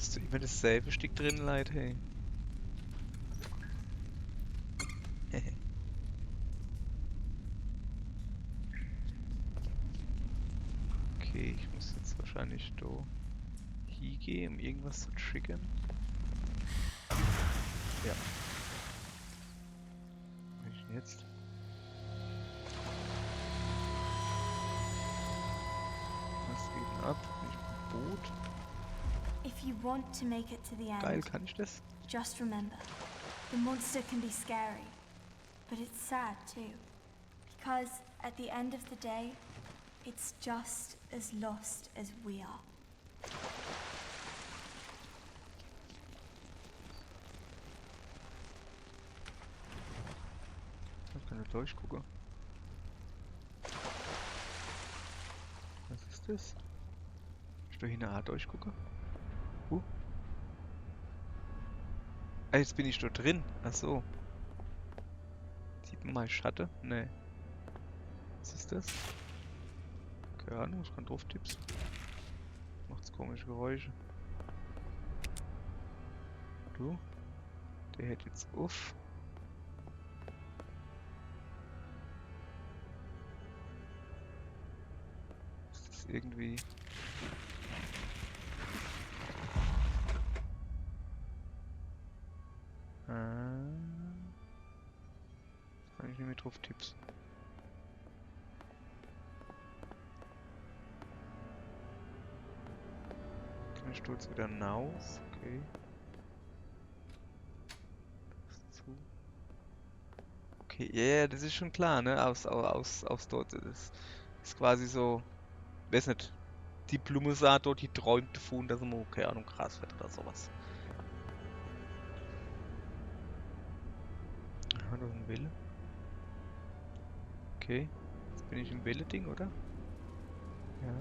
Ist immer dasselbe Stück drin, Leute, hey. Okay, ich muss jetzt wahrscheinlich da hingehen, um irgendwas zu triggern. Ja. Was ist denn jetzt? Was geht denn ab? Bin ich auf dem Boot? If you want to make it to the Geil, end, kann ich das? just remember, the monster can be scary, but it's sad too. Because at the end of the day, it's just as lost as we are. Ich kann nicht durchgucken. Was ist das? Ich da hinten auch durchgucken? Ah, jetzt bin ich da drin. Ach so. Sieht man mal Schatten? Nee. Was ist das? Keine Ahnung, ich kann drauf tippsen. Macht's komische Geräusche. Du? Der hält jetzt auf. Ist das irgendwie... Kann ich nicht mehr drauf tippsen. Kann ich jetzt wieder hinaus? Okay. Das ist zu. Okay, ja, yeah, das ist schon klar, ne? Aus dort. Das ist quasi so. Weiß nicht. Die Blume sah dort, die träumt davon, dass er mal, keine Ahnung, krass wird oder sowas. Aha, da ist ein Wille. Okay. Jetzt bin ich im Welle-Ding, oder? Ja.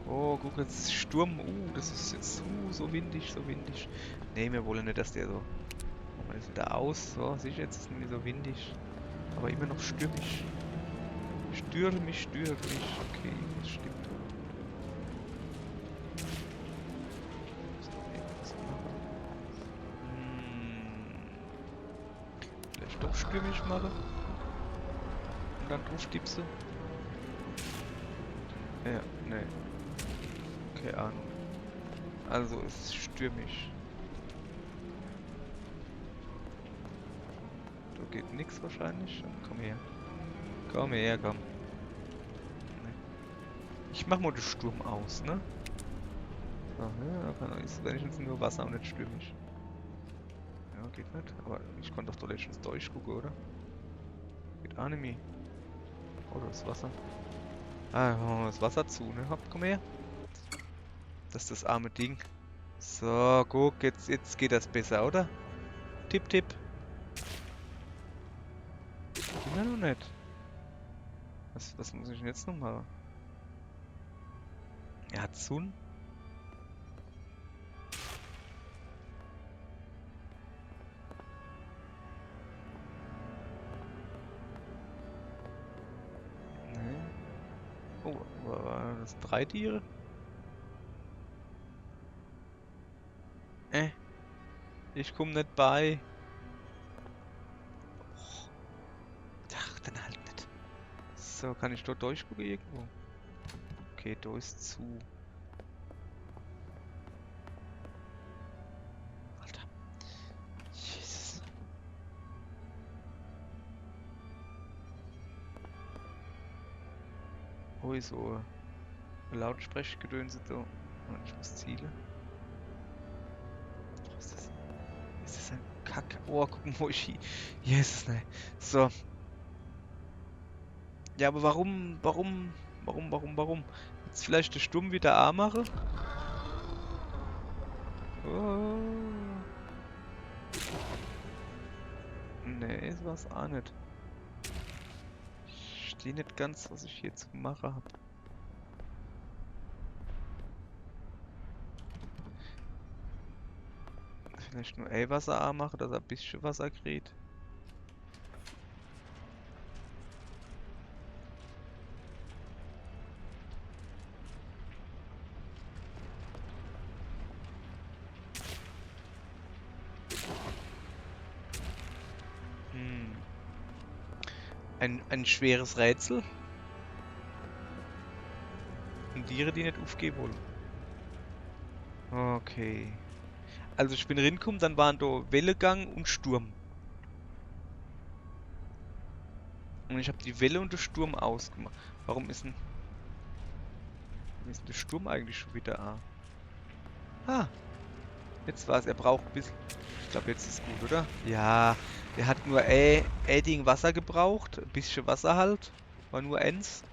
Oh, guck, jetzt ist Sturm. Das ist jetzt so windig, so windig. Ne, wir wollen nicht, dass der so... Machen wir das wieder aus. So, sicher, jetzt ist es nicht mehr so windig. Aber immer noch stürmisch. Stürmisch. Okay, das stimmt. Muss doch irgendwas machen. Vielleicht doch stürmisch machen. Und dann drauf tippse. Ja, ne. Keine Ahnung. Also es ist stürmisch. Da geht nichts wahrscheinlich. Komm her. Komm her, komm. Nee. Ich mach mal den Sturm aus, ne? Ach ja, ist wenigstens nur Wasser und nicht stürmisch. Ja, geht nicht. Aber ich konnte doch letztens durchgucken, oder? Geht auch nicht mehr. Oh, da ist Wasser. Ah, machen wir das Wasser zu, ne? Hopp, komm her. Das ist das arme Ding. So, guck, jetzt geht das besser, oder? Tipp, tipp. Immer noch nicht. Was muss ich denn jetzt noch machen? Er hat Sun. Nee. Oh, war das 3 Tiere? Ich komm nicht bei. Och. Ach, dann halt nicht. So, kann ich dort durchgucken irgendwo? Okay, da ist zu. Alter. Jesus. Ui, so Lautsprechgedönse da. Und ich muss zielen. Was ist das? Ist das ein Kack? Oh, guck mal, wo ich hier. Jesus, ne. So. Ja, aber warum? Jetzt vielleicht der Sturm wieder A mache? Oh. Nee, so war's auch nicht. Ich stehe nicht ganz, was ich hier zu machen habe. Vielleicht nur Wasser A mache, dass er ein bisschen Wasser kriegt. Ein schweres Rätsel. Und Tiere, die nicht aufgeben wollen. Okay. Also ich bin reingekommen, dann waren da Wellengang und Sturm. Und ich habe die Welle und den Sturm ausgemacht. Warum ist denn der Sturm eigentlich schon wieder A? Ah, jetzt war es. Er braucht ein bisschen. Ich glaube, jetzt ist gut, oder? Ja, der hat nur Ding Wasser gebraucht. Ein bisschen Wasser halt. War nur eins.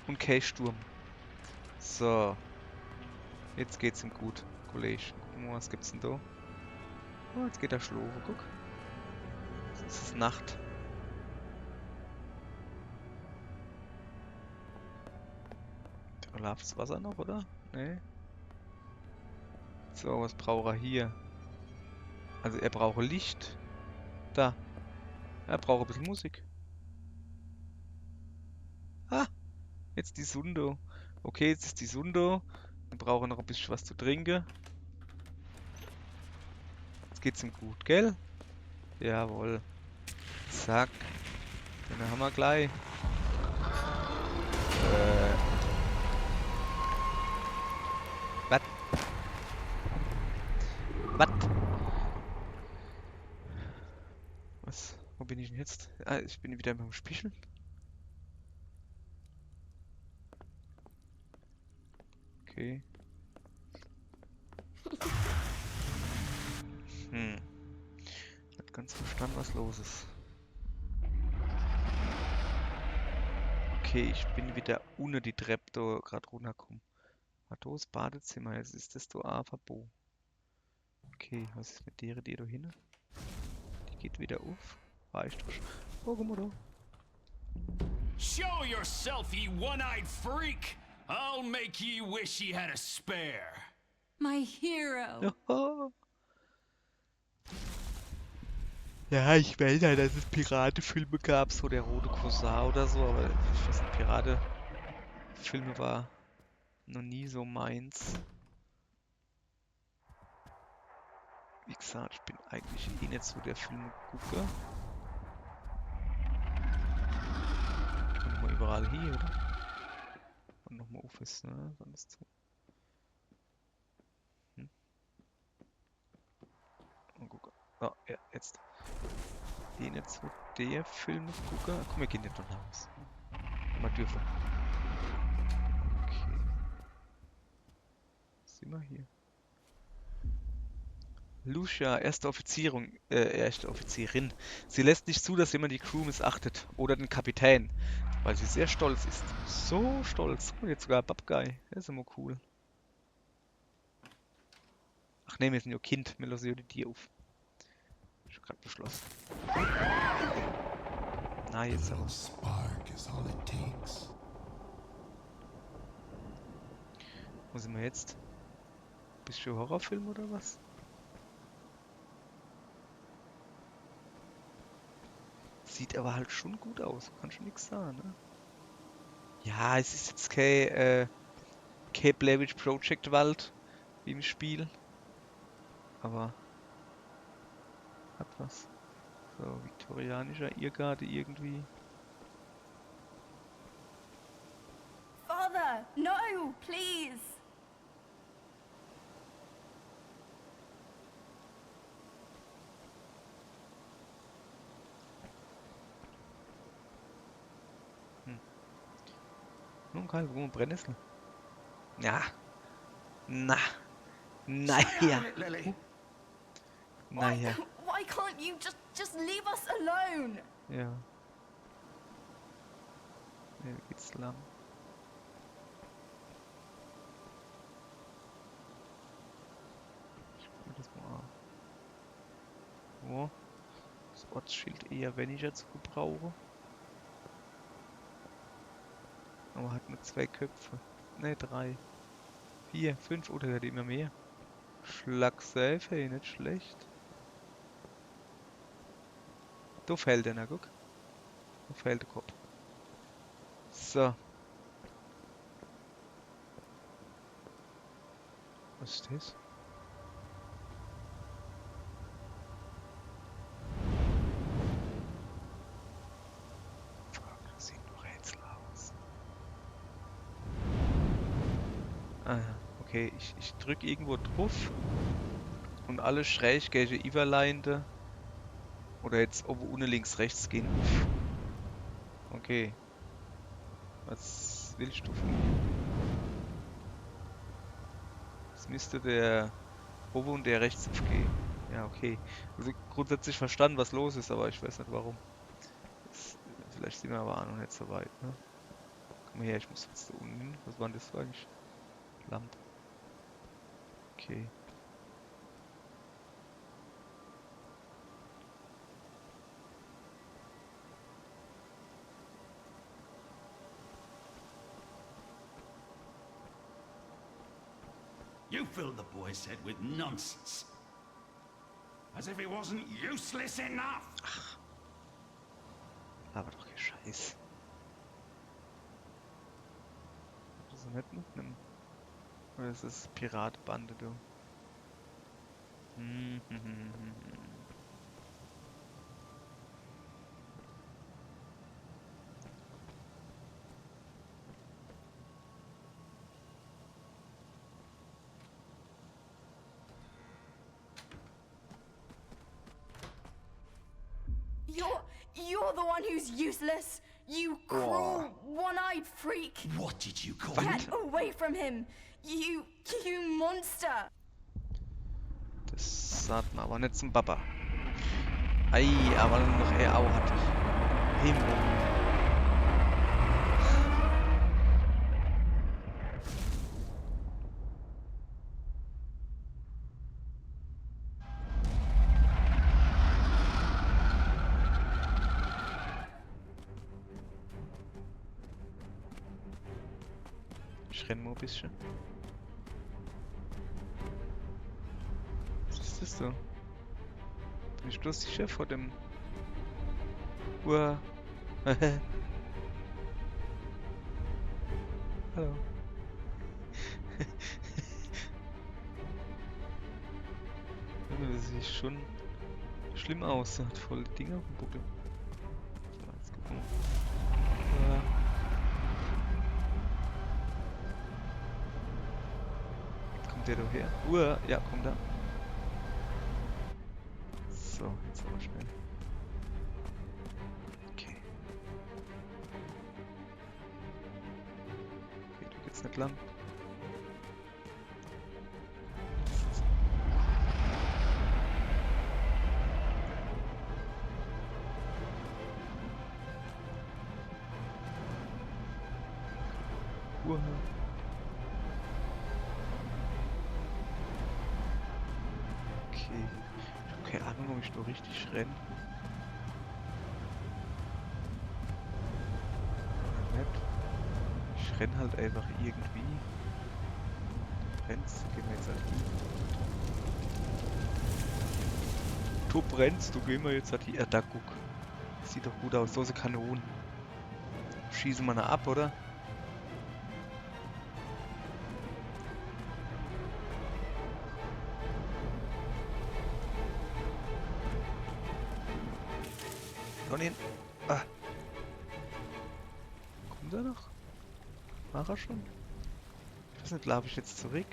Und kein Sturm. So. Jetzt geht's ihm gut, Kollege. Gucken wir mal, was gibt's denn da? Oh, jetzt geht er schlafen, guck. Es ist Nacht. Da läuft das Wasser noch, oder? Nee. So, was braucht er hier? Also er braucht Licht. Da. Er braucht ein bisschen Musik. Ah, jetzt die Sundo. Okay, jetzt ist die Sundo. Wir brauchen noch ein bisschen was zu trinken. Jetzt geht's ihm gut, gell? Jawohl. Zack. Den haben wir gleich. Was? Was? Was? Wo bin ich denn jetzt? Ah, ich bin wieder beim Spiegeln. Okay. Nicht ganz verstanden, was los ist. Okay, ich bin wieder unter die Treppe da gerade runtergekommen. War da das Badezimmer? Jetzt ist das da ein Verbot. Okay, was ist mit der da hin? Die geht wieder auf. War ich doch schon. Oh, guck mal da. Show yourself, ye one-eyed freak! I'll make ye wish ye had a spare. My hero. Oho. Ja, ich weiß ja, dass es Piratenfilme gab, so der Rote Korsar oder so, aber ich weiß nicht, Piratenfilme war noch nie so meins. Wie gesagt, ich bin eigentlich eh nicht so der Filmgucker. Und nochmal überall hier, oder? Und nochmal auf ist, ne? Dann ist so. Mal gucken. Oh, ja, jetzt. Die nicht so der Filmgucker. Guck mal, wir gehen nicht noch raus. Mal dürfen. Okay. Was sind wir hier? Lucia, erste Offizierin. Sie lässt nicht zu, dass jemand die Crew missachtet. Oder den Kapitän. Weil sie sehr stolz ist. So stolz. Oh, jetzt sogar Babguy. Das ist immer cool. Ach ne, wir sind ja Kind. Wir lassen ja die Tiere auf. Ich hab grad beschlossen. Na, jetzt aber. Spark is all it takes. Wo sind wir jetzt? Bist du Horrorfilm oder was? Sieht aber halt schon gut aus. Kann schon nichts sagen, ne? Ja, es ist jetzt kein Blair Witch Project Wald wie im Spiel. Aber hat was. So, viktorianischer Irrgarten irgendwie. Father, no, please. Nun kein Ruhe, Brennnessel. Ja. Na. Naja. Lily. Naja. Why can't you just leave us alone? Ja. Wie geht's lang? Ich guck mir das mal an. Oh. Das Ortsschild eher weniger zu gebrauchen. Aber hat nur 2 Köpfe. Ne, 3. 4, 5 oder hat immer mehr. Schlagsafe, hey, nicht schlecht. Da fällt einer, guck. Da fällt der Kopf. So. Was ist das? Fuck. Okay, ich drück irgendwo drauf und alle schräg gegen überleinte. Oder jetzt oben ohne links rechts gehen. Okay. Was willst du von mir? Jetzt müsste der oben und der rechts aufgehen. Ja, okay. Also grundsätzlich verstanden, was los ist, aber ich weiß nicht warum. Das, vielleicht sind wir aber auch noch nicht so weit, ne? Komm mal her, ich muss jetzt da unten hin. Was war denn das eigentlich? Lampe. Okay. You filled the boy's head with nonsense. As if he wasn't useless enough. Aber doch kein Scheiß. Das ist nicht mitnehmen. Oder ist das Piratbande, du? You're the one who's useless. You cruel, one-eyed freak. What did you call Get away from him. You monster. Das sagt man aber nicht zum Papa. Ei, aber noch er auch hat. Himmel. Ich renn mal ein bisschen. Was ist das so? Bin ich bloß sicher vor dem... Uah. Hallo. Das sieht schon schlimm aus. Hat voll Dinge auf dem Buckel. So, jetzt gucken wir. Uah. Kommt der doch her? Ja, komm da. So, jetzt aber schnell. Okay. Okay, du geht's nicht lang. Uah. Okay. Ich habe keine Ahnung, ob ich nur richtig renne. Oder nicht. Ich renn halt einfach irgendwie. Du brennst, gehen wir jetzt halt hin. Du brennst, du gehen wir jetzt halt hier. Da guck. Das sieht doch gut aus. So Kanonen. Schießen wir noch ab, oder? Komm hin. Ah. Kommt er noch? War er schon? Ich weiß nicht, laufe ich jetzt zurück?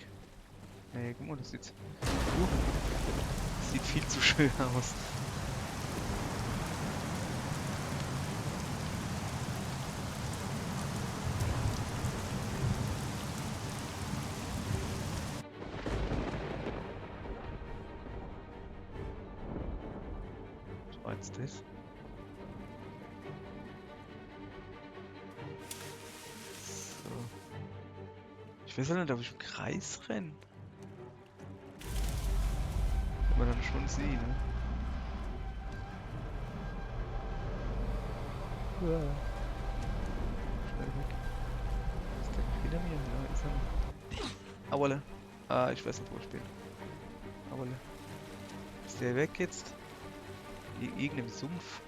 Nee, guck mal, das sieht... das sieht viel zu schön aus. Was war jetzt das? Ich weiß ja nicht, ob ich im Kreis renne. Kann man dann schon sehen, ne? Uah. Schnell weg. Ist der noch hinter mir? Ja, ist er noch. Auerle. Ah, ich weiß nicht, wo ich bin. Auerle. Ist der weg jetzt? In irgendeinem Sumpf?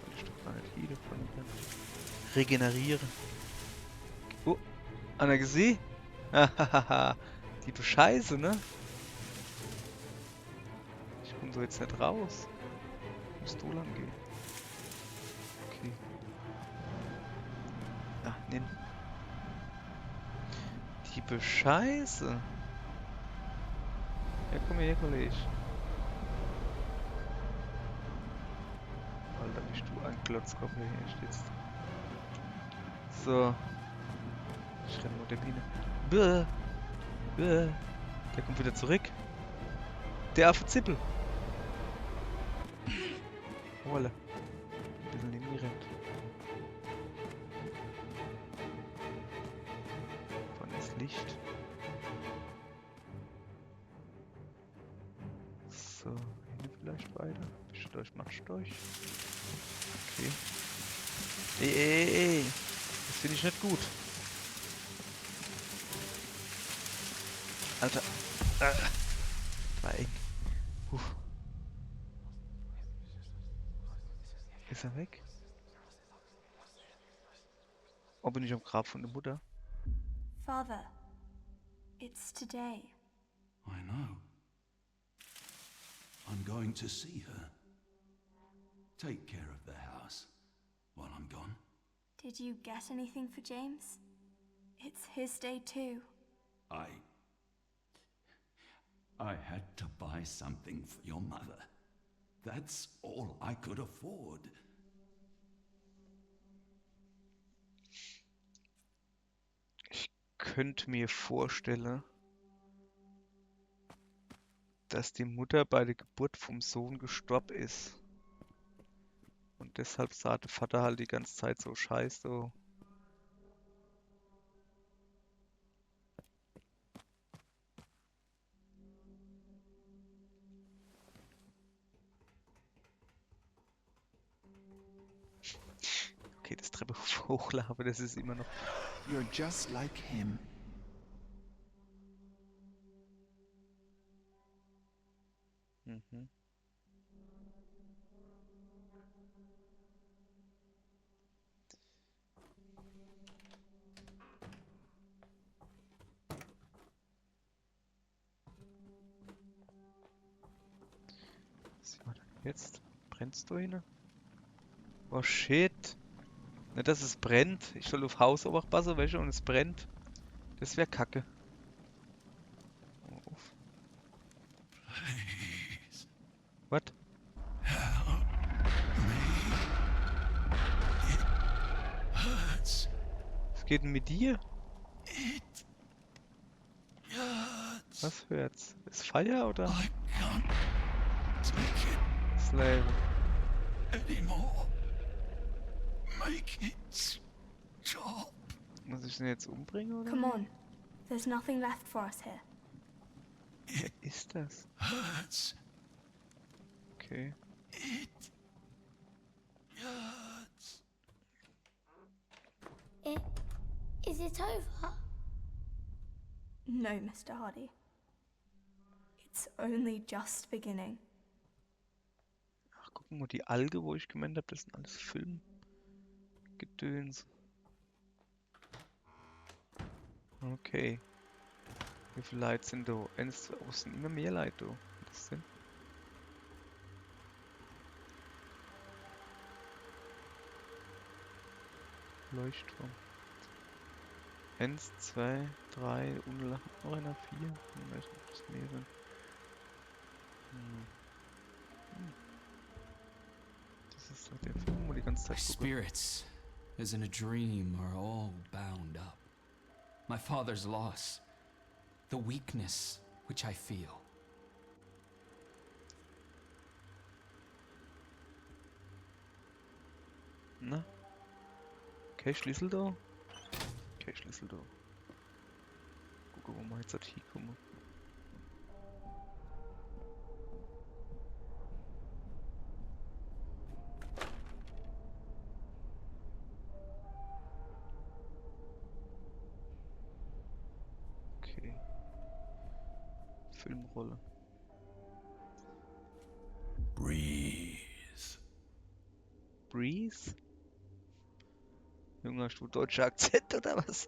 Wollte ich doch gar nicht hier davon regenerieren. Oh, einer gesehen? Hahaha, die du Scheiße, ne? Ich komm so jetzt nicht raus. Musst du lang gehen. Okay. Ah, nimm. Liebe Scheiße. Ja, komm her, Kollege. Alter, bist du ein Klotzkopf hier jetzt. So. Ich renne nur dem hin. Bäh. Bäh. Der kommt wieder zurück. Der Affe Zippel. Wolle. Ein bisschen hingerannt. Vorne ist Licht. So, hinten vielleicht weiter. Bisschen durch, Matsch durch. Okay. Ey. Das finde ich nicht gut. Alter. War eng. Ist er weg? Oh, bin ich am Grab von der Mutter? Father, it's today. I know. I'm going to see her. Take care of the house while I'm gone. Did you get anything for James? It's his day too. I had to buy something for your mother. That's all I could afford. Ich könnte mir vorstellen, dass die Mutter bei der Geburt vom Sohn gestorben ist. Und deshalb sah der Vater halt die ganze Zeit so scheiße. So. Okay, das Treppe hochlaufen, das ist immer noch. You're just like him. Mhm. Was war denn jetzt? Brennst du hin? Oh shit. Nicht, dass es brennt. Ich soll auf Hausobacht passen, welche und es brennt. Das wäre kacke. Oh, uff. Please, Was? help me. It hurts. Was geht denn mit dir? It hurts. Was hört's? Ist Feier oder? I can't take it Slave. anymore. Make it stop. Muss ich den jetzt umbringen oder? Come on. There's nothing left for us here. Wer ist das? Hurts. Okay. It hurts. Is it over? No, Mr. Hardy. It's only just beginning. Ach, guck mal, die Alge, wo ich gemeint habe, das sind alles Filmgedöns. Okay. Wie viele Leute sind da? Es sind immer mehr Leute da. Das sind. Leuchtturm. 1, 2, 3, und noch einer, 4. Ich weiß nicht, ob das mehr sind. Das ist doch der Film, wo die ganze My Zeit gucke. spirits, as in a dream, are all bound up. My father's loss, the weakness which I feel. Na? Okay, Schlüssel da. Okay, Schlüssel da. Gucken, wo wir jetzt halt hinkommen. Okay. Filmrolle. Breathe. Breeze? Junge, hast du deutscher Akzent oder was?